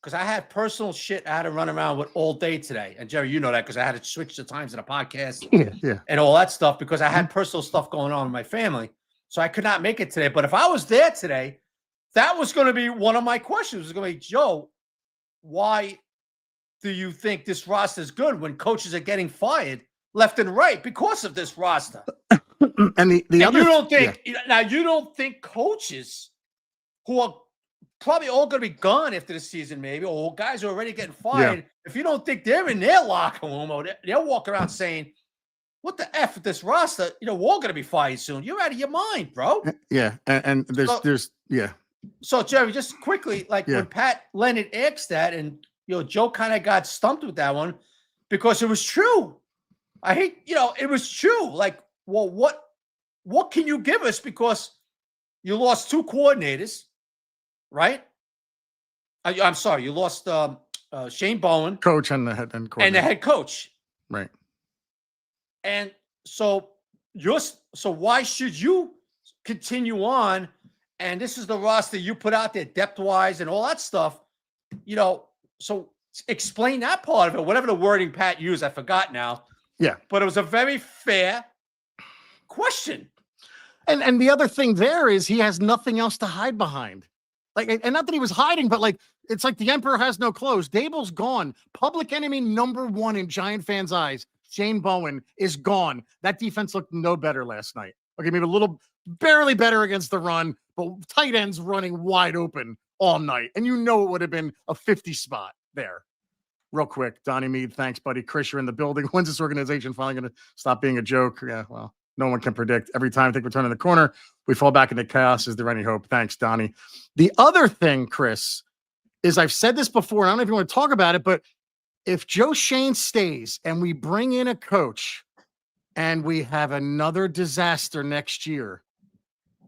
because I had personal shit I had to run around with all day today. And Jerry, you know that because I had to switch the times of the podcast and all that stuff because I had personal stuff going on in my family. So I could not make it today. But if I was there today, that was going to be one of my questions. It was going to be, Joe, why do you think this roster is good when coaches are getting fired left and right because of this roster? And the other, you don't think now you don't think coaches who are probably all going to be gone after the season, maybe, or guys who are already getting fired, if you don't think they're in their locker room or they're walking around saying, what the F with this roster? We're all going to be fired soon. You're out of your mind, bro. Yeah. And there's. So Jerry, just quickly, when Pat Leonard asked that, and Joe kind of got stumped with that one because it was true. I hate, it was true. Like, well, what can you give us? Because you lost two coordinators, right? I'm sorry, you lost Shane Bowen, coach and the head coach, right? And so why should you continue on? And this is the roster you put out there, depth wise, and all that stuff. So explain that part of it. Whatever the wording Pat used, I forgot now. Yeah, but it was a very fair question. And the other thing there is he has nothing else to hide behind. And not that he was hiding, but it's like the emperor has no clothes. Dable's gone. Public enemy number one in Giant fans' eyes, Shane Bowen, is gone. That defense looked no better last night. Okay, maybe a little barely better against the run, but tight ends running wide open all night. And it would have been a 50 spot there. Real quick, Donnie Mead, thanks, buddy. Chris, you're in the building. When's this organization finally going to stop being a joke? Yeah, well, no one can predict. Every time I think we're turning the corner, we fall back into chaos. Is there any hope? Thanks, Donnie. The other thing, Chris, is I've said this before, and I don't know if you want to talk about it, but if Joe Schoen stays and we bring in a coach and we have another disaster next year,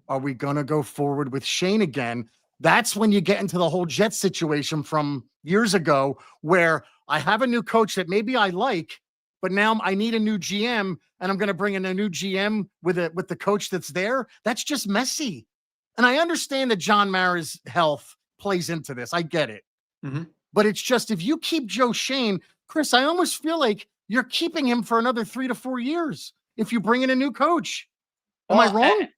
are we going to go forward with Schoen again? That's when you get into the whole Jets situation from years ago where I have a new coach that maybe I like, but now I need a new GM and I'm going to bring in a new GM with the coach that's there. That's just messy. And I understand that John Mara's health plays into this. I get it. Mm-hmm. But it's just, if you keep Joe Schoen, Chris, I almost feel like you're keeping him for another 3 to 4 years if you bring in a new coach. Am I wrong?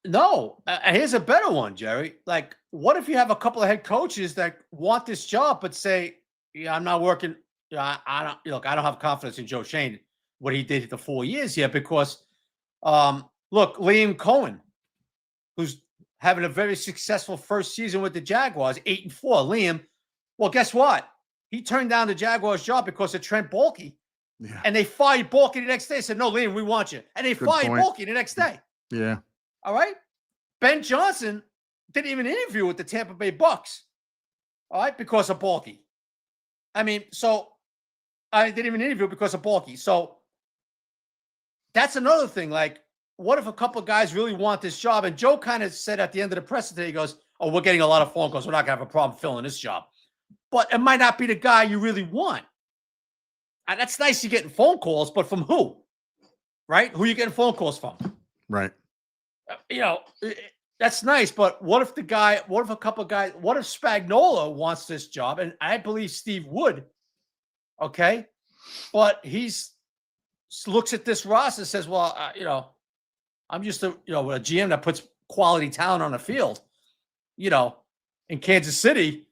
No. Here's a better one, Jerry. What if you have a couple of head coaches that want this job but say, yeah, I'm not working. I don't have confidence in Joe Schoen, what he did the 4 years here, because Liam Cohen, who's having a very successful first season with the Jaguars, 8-4. Liam, well, guess what? He turned down the Jaguars job because of Trent Baalke. Yeah. And they fired Baalke the next day. Said, no, Liam, we want you. And they fired Baalke the next day. Yeah. All right. Ben Johnson didn't even interview with the Tampa Bay Bucks. All right. Because of Baalke. I mean, so I didn't even interview because of Baalke. So that's another thing. What if a couple of guys really want this job? And Joe kind of said at the end of the press today, he goes, oh, we're getting a lot of phone calls. We're not going to have a problem filling this job. But it might not be the guy you really want. And that's nice you're getting phone calls, but from who? Right? Who are you getting phone calls from? Right. That's nice, but what if a couple of guys, what if Spagnuolo wants this job? And I believe Steve would. Okay. But looks at this roster and says, well, I'm just a GM that puts quality talent on the field. In Kansas City,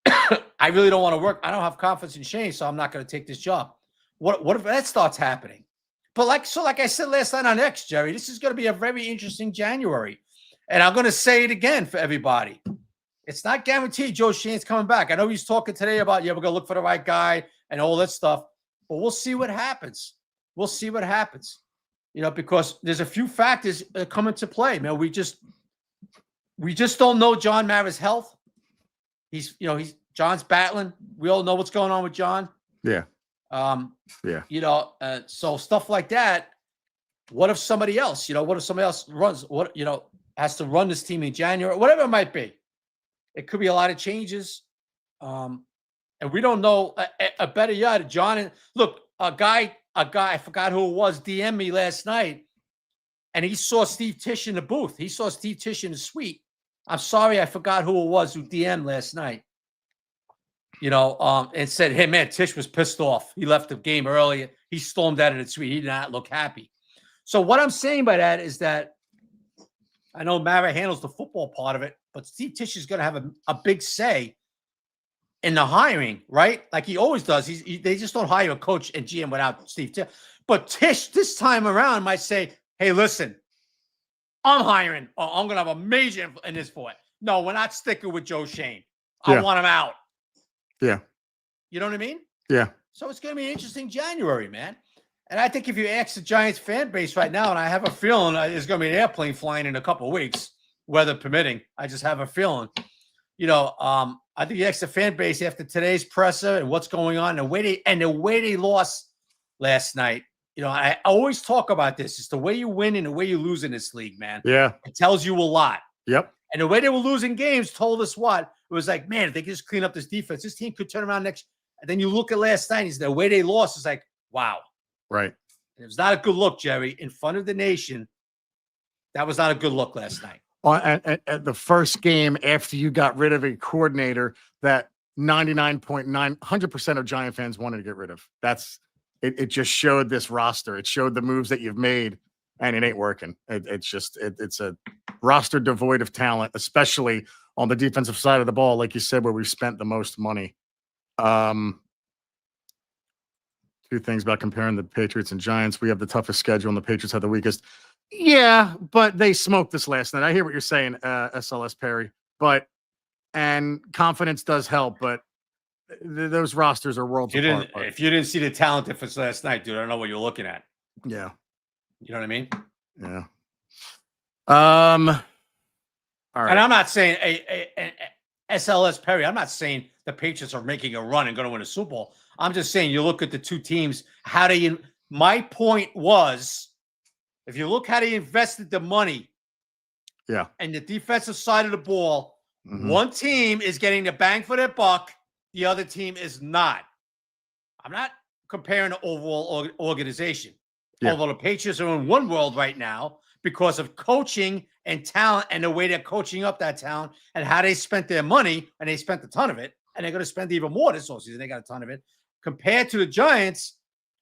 I really don't want to work. I don't have confidence in Shane, so I'm not going to take this job. What if that starts happening? But like I said last night on X, Jerry, this is going to be a very interesting January. And I'm going to say it again for everybody. It's not guaranteed Joe Schoen's coming back. I know he's talking today about, we're going to look for the right guy and all that stuff. But we'll see what happens. We'll see what happens. Because there's a few factors that come into play, man. We just don't know John Mara's health. John's battling. We all know what's going on with John. Yeah. So stuff like that. What if somebody else, runs, has to run this team in January, whatever it might be. It could be a lot of changes. And we don't know a better yet. John, and look, a guy, I forgot who it was, DM'd me last night, and he saw Steve Tisch in the booth. He saw Steve Tisch in the suite. I'm sorry, I forgot who it was who DM'd last night. And said, hey, man, Tisch was pissed off. He left the game early. He stormed out of the suite. He did not look happy. So what I'm saying by that is that I know Mara handles the football part of it, but Steve Tisch is going to have a big say in the hiring, right? Like he always does. They just don't hire a coach and GM without Steve Tisch. But Tisch this time around might say, hey, listen, I'm hiring. Or I'm going to have a major influence in this for it. No, we're not sticking with Joe Schoen. I want him out. Yeah. You know what I mean? Yeah. So it's going to be an interesting January, man. And I think if you ask the Giants fan base right now, and I have a feeling there's going to be an airplane flying in a couple of weeks, weather permitting. I just have a feeling. I think you ask the fan base after today's presser and what's going on, the way they lost last night. I always talk about this. It's the way you win and the way you lose in this league, man. Yeah. It tells you a lot. Yep. And the way they were losing games told us what? It was like, man, if they could just clean up this defense, this team could turn around next. And then you look at last night, the way they lost is like, wow. Right. It was not a good look, Jerry, in front of the nation. That was not a good look last night. At the first game after you got rid of a coordinator that 99.9% of Giant fans wanted to get rid of. It just showed this roster. It showed the moves that you've made, and it ain't working. It's a roster devoid of talent, especially on the defensive side of the ball, like you said, where we've spent the most money. Two things about comparing the Patriots and Giants. We have the toughest schedule, and the Patriots have the weakest. Yeah, but they smoked this last night. I hear what you're saying, SLS Perry. And confidence does help, but those rosters are worlds apart. If you didn't see the talent difference last night, dude, I don't know what you're looking at. Yeah. You know what I mean? Yeah. All right. And I'm not saying SLS Perry. I'm not saying the Patriots are making a run and going to win a Super Bowl. I'm just saying you look at the two teams. My point was, if you look how they invested the money, and the defensive side of the ball, one team is getting the bang for their buck, the other team is not. I'm not comparing the overall organization. Yeah. Although the Patriots are in one world right now because of coaching and talent and the way they're coaching up that talent and how they spent their money, and they spent a ton of it, and they're going to spend even more this offseason. They got a ton of it compared to the Giants,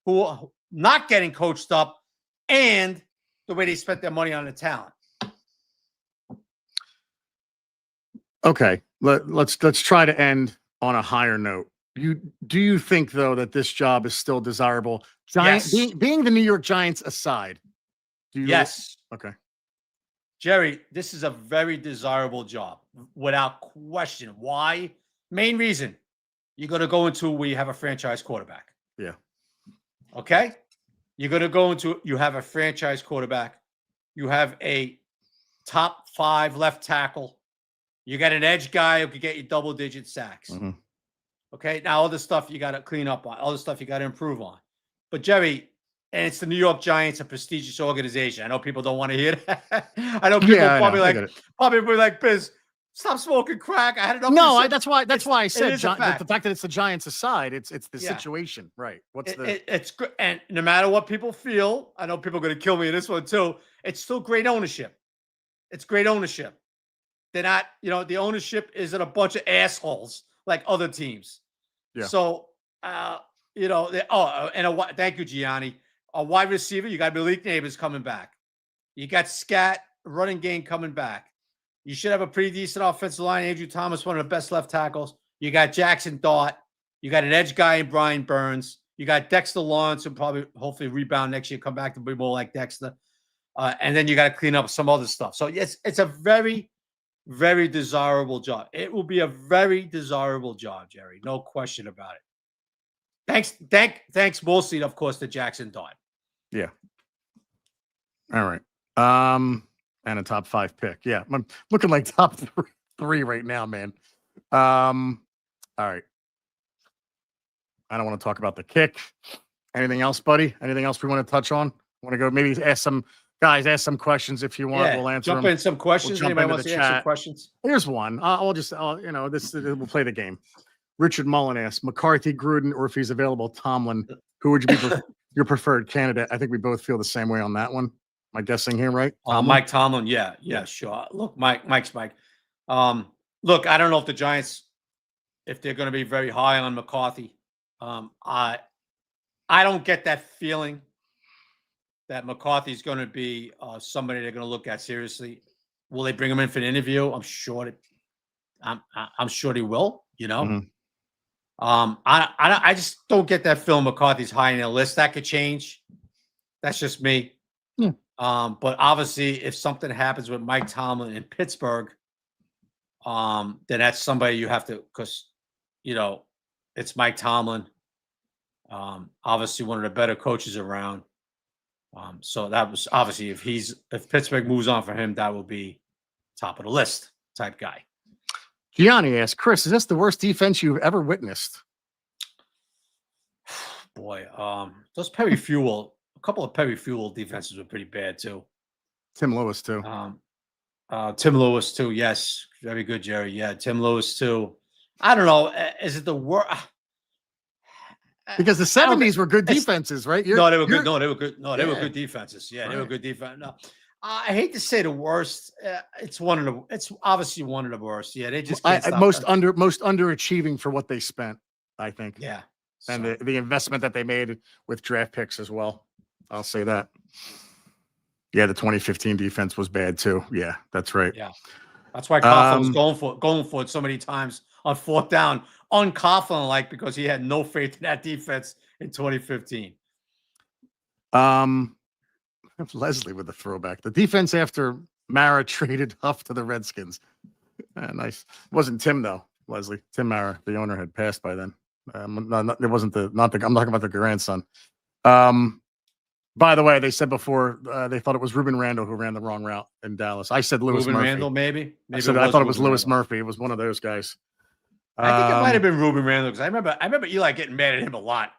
who are not getting coached up, and the way they spent their money on the talent. Okay, let's try to end on a higher note. Do you think though that this job is still desirable? Yes. Being the New York Giants aside. Yes. Okay. Jerry, this is a very desirable job without question. Why? Main reason, you're going to go into where you have a franchise quarterback. Yeah. Okay. You're going to go into, you have a franchise quarterback. You have a top 5 left tackle. You got an edge guy who could get you double-digit sacks. Mm-hmm. Okay, now all this stuff you got to clean up on. All this stuff you got to improve on. But, Jerry, and it's the New York Giants, a prestigious organization. I know people don't want to hear that. I know people probably like, Biz, Stop smoking crack. I had enough. No, that's why I said is a fact. the fact that it's the Giants' aside. It's the Yeah. situation, right? It's good, and no matter what people feel, I know people are going to kill me in this one too. It's still great ownership. It's great ownership. They're not, the ownership isn't a bunch of assholes like other teams. Yeah. So, thank you, Gianni. A wide receiver, you got Malik Neighbors coming back. You got Scat running game coming back. You should have a pretty decent offensive line. Andrew Thomas, one of the best left tackles. You got Jackson Dart. You got an edge guy in Brian Burns. You got Dexter Lawrence, who hopefully rebound next year, come back to be more like Dexter. And then you got to clean up some other stuff. So it's a very, very desirable job. It will be a very desirable job, Jerry. No question about it. Thanks mostly, of course, to Jackson Dart. Yeah. All right. And a top 5 pick. Yeah. I'm looking like top 3 right now, man. All right. I don't want to talk about the kick. Anything else, buddy? Anything else we want to touch on? Want to go maybe ask some questions if you want. Yeah, we'll answer jump them. in some questions. We'll Anybody wants to ask some questions? Here's one. We'll play the game. Richard Mullen asks, McCarthy, Gruden, or if he's available, Tomlin, who would you be your preferred candidate? I think we both feel the same way on that one. Am I guessing here, right? Mike Tomlin. Yeah, sure. Look, Mike's Mike. Look, I don't know if the Giants, if they're going to be very high on McCarthy. I don't get that feeling that McCarthy's going to be somebody they're going to look at seriously. Will they bring him in for an interview? I'm sure they will. Mm-hmm. I just don't get that feeling McCarthy's high in the list. That could change. That's just me. Yeah. But obviously, if something happens with Mike Tomlin in Pittsburgh, then that's somebody you have to, because it's Mike Tomlin. Obviously one of the better coaches around. So that was obviously if Pittsburgh moves on for him, that will be top of the list type guy. Gianni asks, Chris, is this the worst defense you've ever witnessed? Boy, those Perry Fuel, a couple of Perry Fuel defenses were pretty bad too. Tim Lewis too. Tim Lewis too. Yes, very good, Jerry. Yeah, Tim Lewis too. I don't know. Is it the worst? Because the 70s were good defenses, right? They were good. No, they were good. No, they were good defenses. Yeah, they were good defense. No, I hate to say the worst. It's obviously one of the worst. Yeah, they just most underachieving for what they spent, I think. Yeah, and the investment that they made with draft picks as well. I'll say that. Yeah, the 2015 defense was bad too. Yeah, that's right. Yeah, that's why Coughlin was going for it so many times on 4th down, unCoughlin-like, because he had no faith in that defense in 2015. Leslie with the throwback. The defense after Mara traded Huff to the Redskins. Nice. It wasn't Tim though, Leslie. Tim Mara, the owner, had passed by then. I'm talking about the grandson. By the way, they said before they thought it was Ruben Randall who ran the wrong route in Dallas. I said Lewis Murphy. Randall, maybe. I thought it was Lewis Murphy. It was one of those guys. I think it might have been Ruben Randall, because I remember Eli getting mad at him a lot.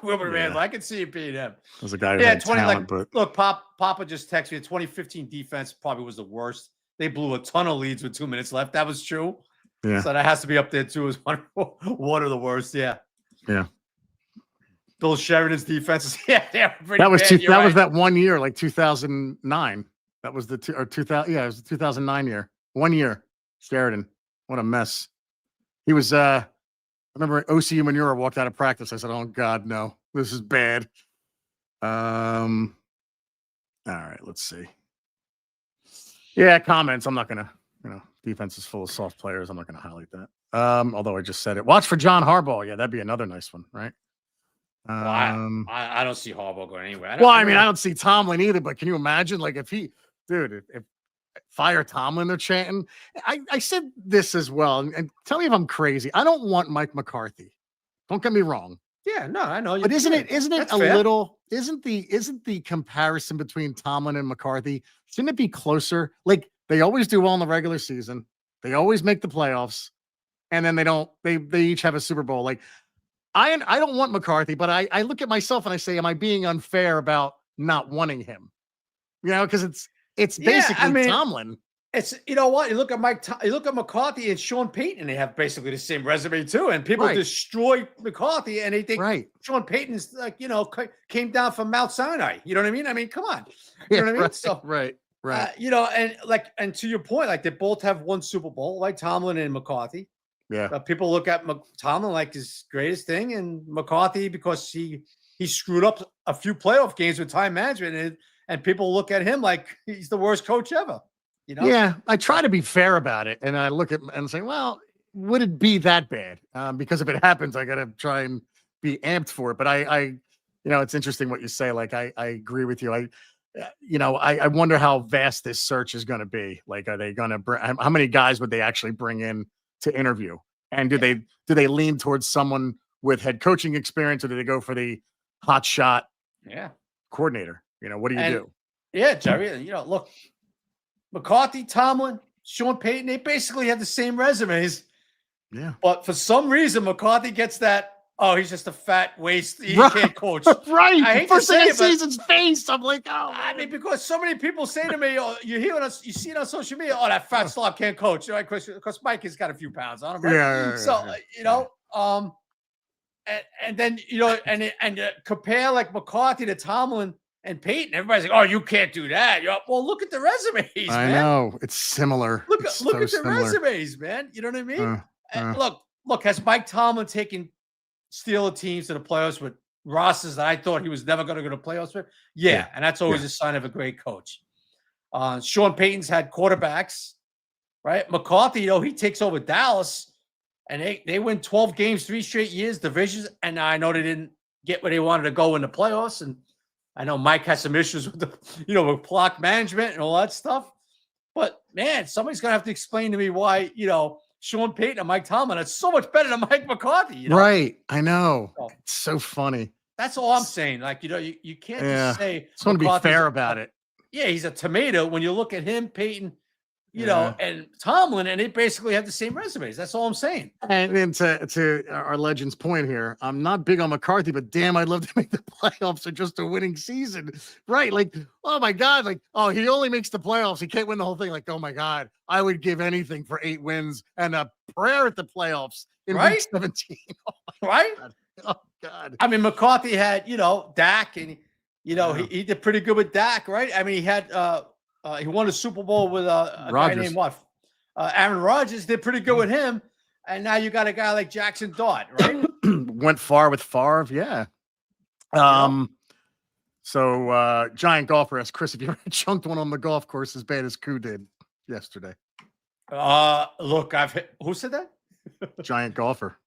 Ruben Randall, I could see it being him. There's a guy who had talent, but look, Papa just texted me. The 2015 defense probably was the worst. They blew a ton of leads with 2 minutes left. That was true. Yeah. So that has to be up there too. As one of the worst. Yeah. Yeah. Bill Sheridan's defenses. Yeah, that was bad. That was that 1 year, like 2009. That was the 2000. Yeah, it was the 2009 year. 1 year. Sheridan. What a mess. He was. I remember OCU Manura walked out of practice. I said, "Oh God, no, this is bad." All right, let's see. Yeah, comments. I'm not gonna. Defense is full of soft players. I'm not gonna highlight that. Although I just said it. Watch for John Harbaugh. Yeah, that'd be another nice one, right? I don't see Harbaugh going anywhere. I don't see Tomlin either. But can you imagine, like, if fire Tomlin, they're chanting. I said this as well, and tell me if I'm crazy. I don't want Mike McCarthy. Don't get me wrong. Yeah, no, I know. But isn't it a little? Isn't the comparison between Tomlin and McCarthy? Shouldn't it be closer? Like, they always do well in the regular season. They always make the playoffs, and then they don't. They each have a Super Bowl. Like, I don't want McCarthy, but I look at myself and I say, am I being unfair about not wanting him? Because it's basically Tomlin. It's you know what you look at you look at McCarthy and Sean Payton, and they have basically the same resume too. And people destroy McCarthy, and they think Sean Payton's like came down from Mount Sinai. You know what I mean? I mean, come on, you know what I mean? So right. And to your point, like they both have won Super Bowl, like Tomlin and McCarthy. Yeah, people look at Tomlin like his greatest thing, and McCarthy because he screwed up a few playoff games with time management, and people look at him like he's the worst coach ever. You know? Yeah, I try to be fair about it, and I look at and say, well, would it be that bad? Because if it happens, I got to try and be amped for it. But I, it's interesting what you say. Like I agree with you. I wonder how vast this search is going to be. Like, are they going to bring? How many guys would they actually bring in to interview? And do they lean towards someone with head coaching experience, or do they go for the hot shot coordinator? What do you do? Yeah, Jerry. Look. McCarthy, Tomlin, Sean Payton, they basically have the same resumes. Yeah. But for some reason, McCarthy gets that, he's just a fat waste. He can't coach. Right. I hate First to say thing it, season's face. I'm like, I mean, because so many people say to me, you hear us, you see it on social media, that fat slob can't coach. Right? Because Mike has got a few pounds on him. Right? Yeah. And then, and compare like McCarthy to Tomlin and Peyton, everybody's like, you can't do that. Well, look at the resumes, man. I know. It's similar. Look at the resumes, man. You know what I mean? Look, has Mike Tomlin taken Steeler teams to the playoffs with rosters that I thought he was never going to go to playoffs with? Yeah. And that's always a sign of a great coach. Sean Payton's had quarterbacks, right? McCarthy, he takes over Dallas, and they win 12 games, 3 straight years, divisions, and I know they didn't get where they wanted to go in the playoffs, and I know Mike has some issues with with clock management and all that stuff. But man, somebody's gonna have to explain to me why, Sean Payton and Mike Tomlin are so much better than Mike McCarthy. Right. I know. It's so funny. That's all I'm saying. Like, you can't just say just want to be fair about it. Yeah, he's a tomato when you look at him, Payton, and Tomlin, and they basically have the same resumes. That's all I'm saying. And then to our legend's point here, I'm not big on McCarthy, but damn, I'd love to make the playoffs or just a winning season. Right. Like, oh my God, like, he only makes the playoffs. He can't win the whole thing. Like, oh my God, I would give anything for 8 wins and a prayer at the playoffs in week 17. Right? God. Oh God. I mean, McCarthy had, Dak, and he did pretty good with Dak, right? I mean, he had he won a Super Bowl with a guy named Aaron Rodgers. Did pretty good with him, and now you got a guy like Jackson Dart, right? Went far with Favre, yeah. So Giant Golfer asks Chris if you ever chunked one on the golf course as bad as Koo did yesterday. Look, who said that? Giant Golfer.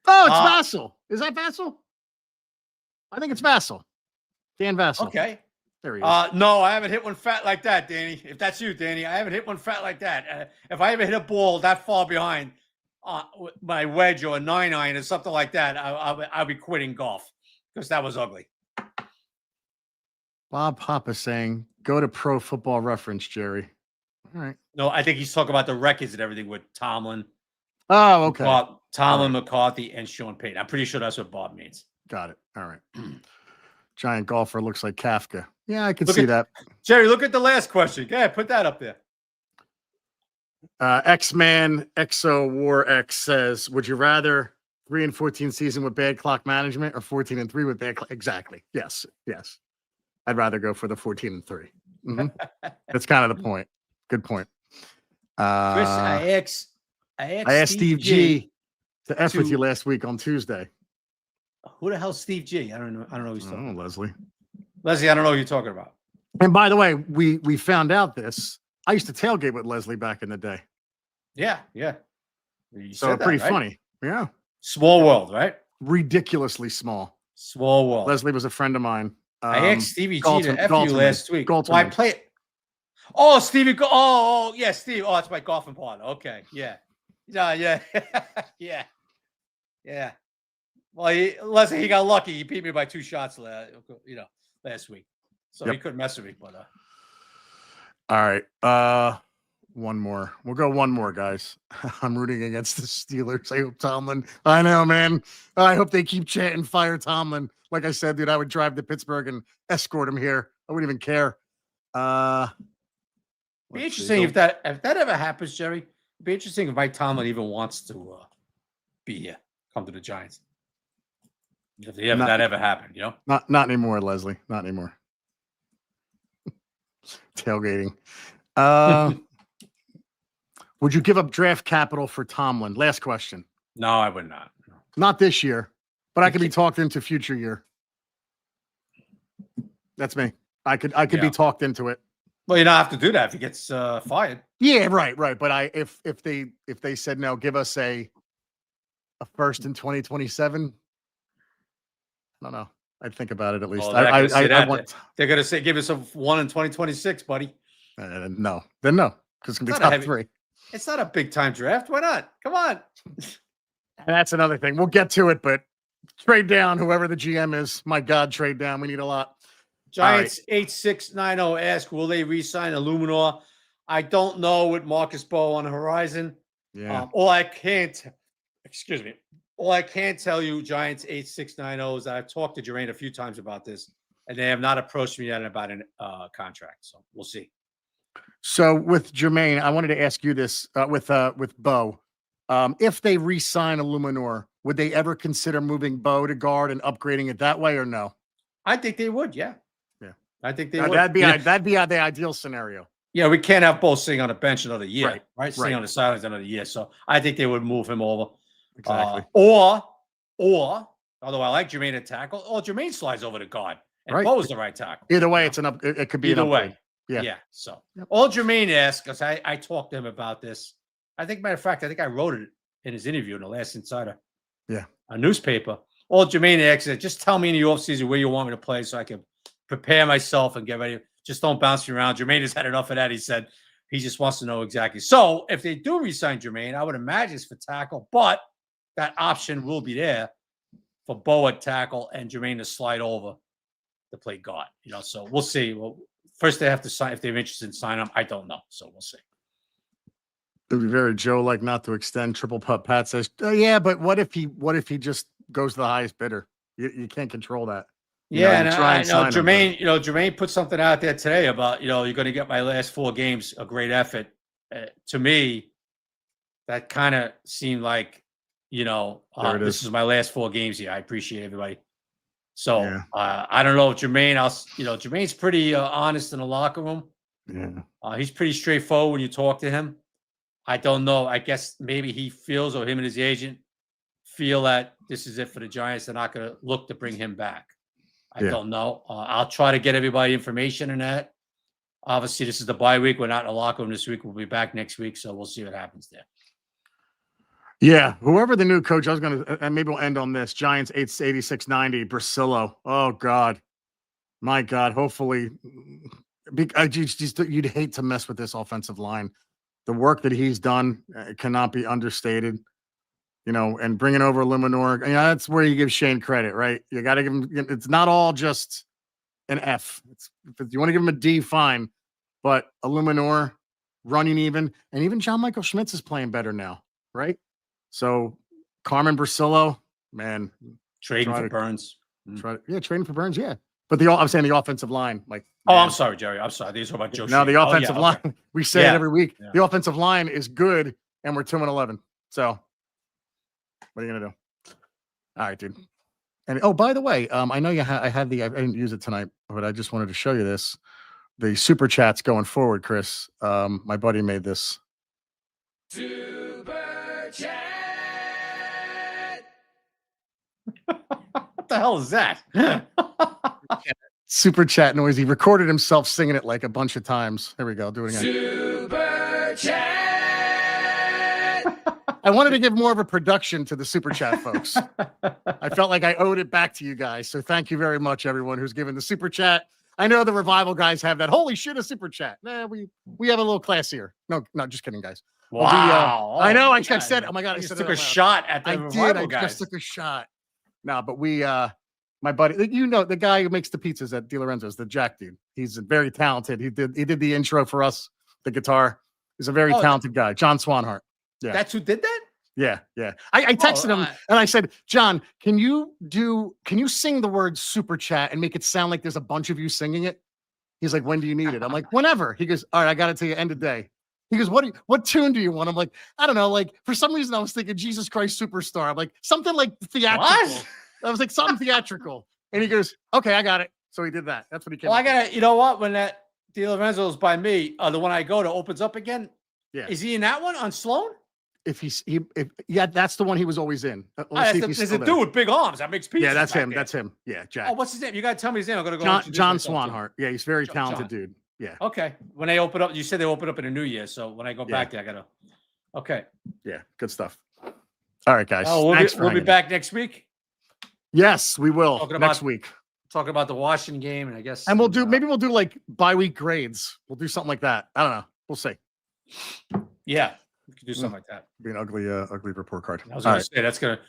Oh, it's Vassal. Is that Vassal? I think it's Vassal. Dan Vassal. Okay. There he is. No, I haven't hit one fat like that, Danny. If that's you, Danny, I haven't hit one fat like that. If I ever hit a ball that far behind my wedge or a 9-iron or something like that, I'll be quitting golf because that was ugly. Bob Papa saying, go to Pro Football Reference, Jerry. All right. No, I think he's talking about the records and everything with Tomlin. Oh, okay. Tomlin, McCarthy, and Sean Payton. I'm pretty sure that's what Bob means. Got it. All right. Giant Golfer looks like Kafka. Yeah, I can see that. Jerry, look at the last question. Go ahead, put that up there. X-Man Exo War X says, would you rather 3-14 season with bad clock management or 14-3 with bad clock? Exactly. Yes. I'd rather go for the 14-3. Mm-hmm. That's kind of the point. Good point. Chris, I asked Steve G to F with you last week on Tuesday. Who the hell's Steve G? I don't know. Who he's talking about. Leslie. Leslie, I don't know who you're talking about. And by the way, we found out this. I used to tailgate with Leslie back in the day. Yeah. So pretty funny. Yeah. Small world, right? Ridiculously small. Small world. Leslie was a friend of mine. I asked Stevie G to F you last week. Well, I play it. Oh, Stevie. Oh, yeah, Steve. Oh, it's my golfing partner. Okay. Yeah. Yeah. Well, Leslie, he got lucky. He beat me by 2 shots, last week. So he couldn't mess with me. But all right. One more. We'll go one more, guys. I'm rooting against the Steelers. I hope Tomlin. I know, man. I hope they keep chanting fire Tomlin. Like I said, dude, I would drive to Pittsburgh and escort him here. I wouldn't even care. One Be Let's see. interesting if that ever happens, Jerry. It'd be interesting if Mike Tomlin even wants to be here, come to the Giants. If that ever happened, Not anymore, Leslie. Not anymore. Tailgating. Would you give up draft capital for Tomlin? Last question. No, I would not. No. Not this year, but I could be talked into future year. That's me. I could be talked into it. Well, you don't have to do that if he gets fired. Yeah, right. But if they said no, give us a first in 2027. I don't know. I'd think about it at least. I want. They're gonna say give us a 1 in 2026, buddy. No, then no, because it's gonna be top 3. It's not a big time draft. Why not? Come on. And that's another thing. We'll get to it, but trade down, whoever the GM is. My God, trade down. We need a lot. Giants 8690 ask, will they re-sign Illuminor? I don't know with Marcus Bowe on the horizon. Yeah. All I can tell you, Giants 8690, is that I've talked to Jermaine a few times about this, and they have not approached me yet about a contract. So we'll see. So with Jermaine, I wanted to ask you this with Bowe. If they re-sign Illuminor, would they ever consider moving Bowe to guard and upgrading it that way, or no? I think they would. Yeah. I think they would. That'd be the ideal scenario. Yeah, we can't have Bowe sitting on the bench another year, right? Sitting Right. on the sidelines another year. So I think they would move him over. Exactly. Or although I like Jermaine at tackle, Jermaine slides over to guard, and Right. Bowe is the right tackle. Either way, it could be either an upgrade. way. Yeah. Yeah. So all Jermaine asks, because I talked to him about this. Matter of fact, I think I wrote it in his interview in the Last Insider. Yeah. A newspaper. All Jermaine asks is, just tell me in the offseason where you want me to play so I can prepare myself and get ready. Just don't bounce me around. Jermaine has had enough of that. He said he just wants to know exactly. So if they do re-sign Jermaine, I would imagine it's for tackle, but that option will be there for Bowe at tackle and Jermaine to slide over to play guard. So we'll see. Well, first they have to sign if they're interested in signing him. I don't know. So we'll see. It would be very Joe-like not to extend triple putt. Pat says, yeah, but what if he just goes to the highest bidder? You can't control that. And I know Jermaine. Jermaine put something out there today about you're going to get my last 4 games a great effort. To me, that kind of seemed like this is my last 4 games here. I appreciate everybody. So I don't know if Jermaine. Jermaine's pretty honest in the locker room. Yeah, he's pretty straightforward when you talk to him. I don't know. I guess maybe he feels, or him and his agent feel that this is it for the Giants. They're not going to look to bring him back. I don't know. I'll try to get everybody information on that. Obviously, this is the bye week. We're not in the locker room this week. We'll be back next week, so we'll see what happens there. Yeah, whoever the new coach, I was going to, and maybe we'll end on this. Giants 8690, Brasillo. Oh, God. My God. Hopefully, you'd hate to mess with this offensive line. The work that he's done cannot be understated. And bringing over Illuminor, that's where you give Shane credit, right? You got to give him. It's not all just an F. If you want to give him a D, fine. But Illuminor running and even John Michael Schmitz is playing better now, right? So Carmen Brasillo, man, trading for Burns. Trading for Burns, yeah. But I'm saying the offensive line, like. Oh, I'm sorry, Jerry. I'm sorry. These are about Joe. No, the offensive line. Okay. We say it every week. Yeah. The offensive line is good, and we're 2-11. So. What are you gonna do? All right, dude. And by the way, I know I didn't use it tonight, but I just wanted to show you this. The super chats going forward, Chris. My buddy made this. Super chat. What the hell is that? Super chat noise. He recorded himself singing it like a bunch of times. Here we go. Do it again. Super chat. I wanted to give more of a production to the super chat folks. I felt like I owed it back to you guys. So thank you very much, everyone who's given the super chat. I know the Revival guys have that. Holy shit, a super chat. Nah, we have a little class here. No, just kidding, guys. Wow. I know. I said, oh my God. I just took a shot at the Revival guys. I just took a shot. No, but my buddy, the guy who makes the pizzas at Di Lorenzo's, the Jack dude. He's very talented. He did the intro for us, the guitar. He's a very talented guy. John Swanhart. Yeah. That's who did that? Yeah. I texted him and I said, John, can you sing the word super chat and make it sound like there's a bunch of you singing it? He's like, when do you need it? I'm like, whenever. He goes, all right, I got it to you end of day. He goes, what tune do you want? I'm like, I don't know. Like, for some reason, I was thinking Jesus Christ Superstar. I'm like, something like theatrical. What? I was like, something theatrical. And he goes, okay, I got it. So he did that. That's what he came Well, I up with. gotta, you know what? When that DiLorenzo's by me, the one I go to opens up again. Yeah. Is he in that one on Sloan? Yeah, that's the one he was always in. There's a dude with big arms that makes pizzas. Yeah, that's him. There. That's him. Yeah, Jack. Oh, what's his name? You gotta tell me his name. I'm gonna go. John Swanhart. Yeah, he's very talented dude. Yeah. Okay. When they open up, you said they open up in the new year. So when I go back there, I gotta. Okay. Yeah, good stuff. All right, guys. Oh, we'll be back next week. Yes, we will. Next week. Talking about the Washington game, and I guess. And maybe we'll do like bi-week grades. We'll do something like that. I don't know. We'll see. Yeah, we could do something like that. Be an ugly report card. I was going to say that's gonna.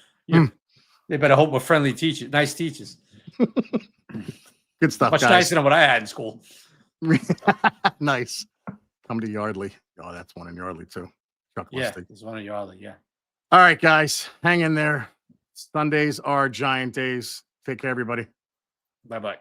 They better hope we're friendly teachers, nice teachers. Good stuff. Much nicer than what I had in school. Nice. Come to Yardley. Oh, that's one in Yardley too. There's one in Yardley. Yeah. All right, guys, hang in there. Sundays are Giant days. Take care, everybody. Bye-bye.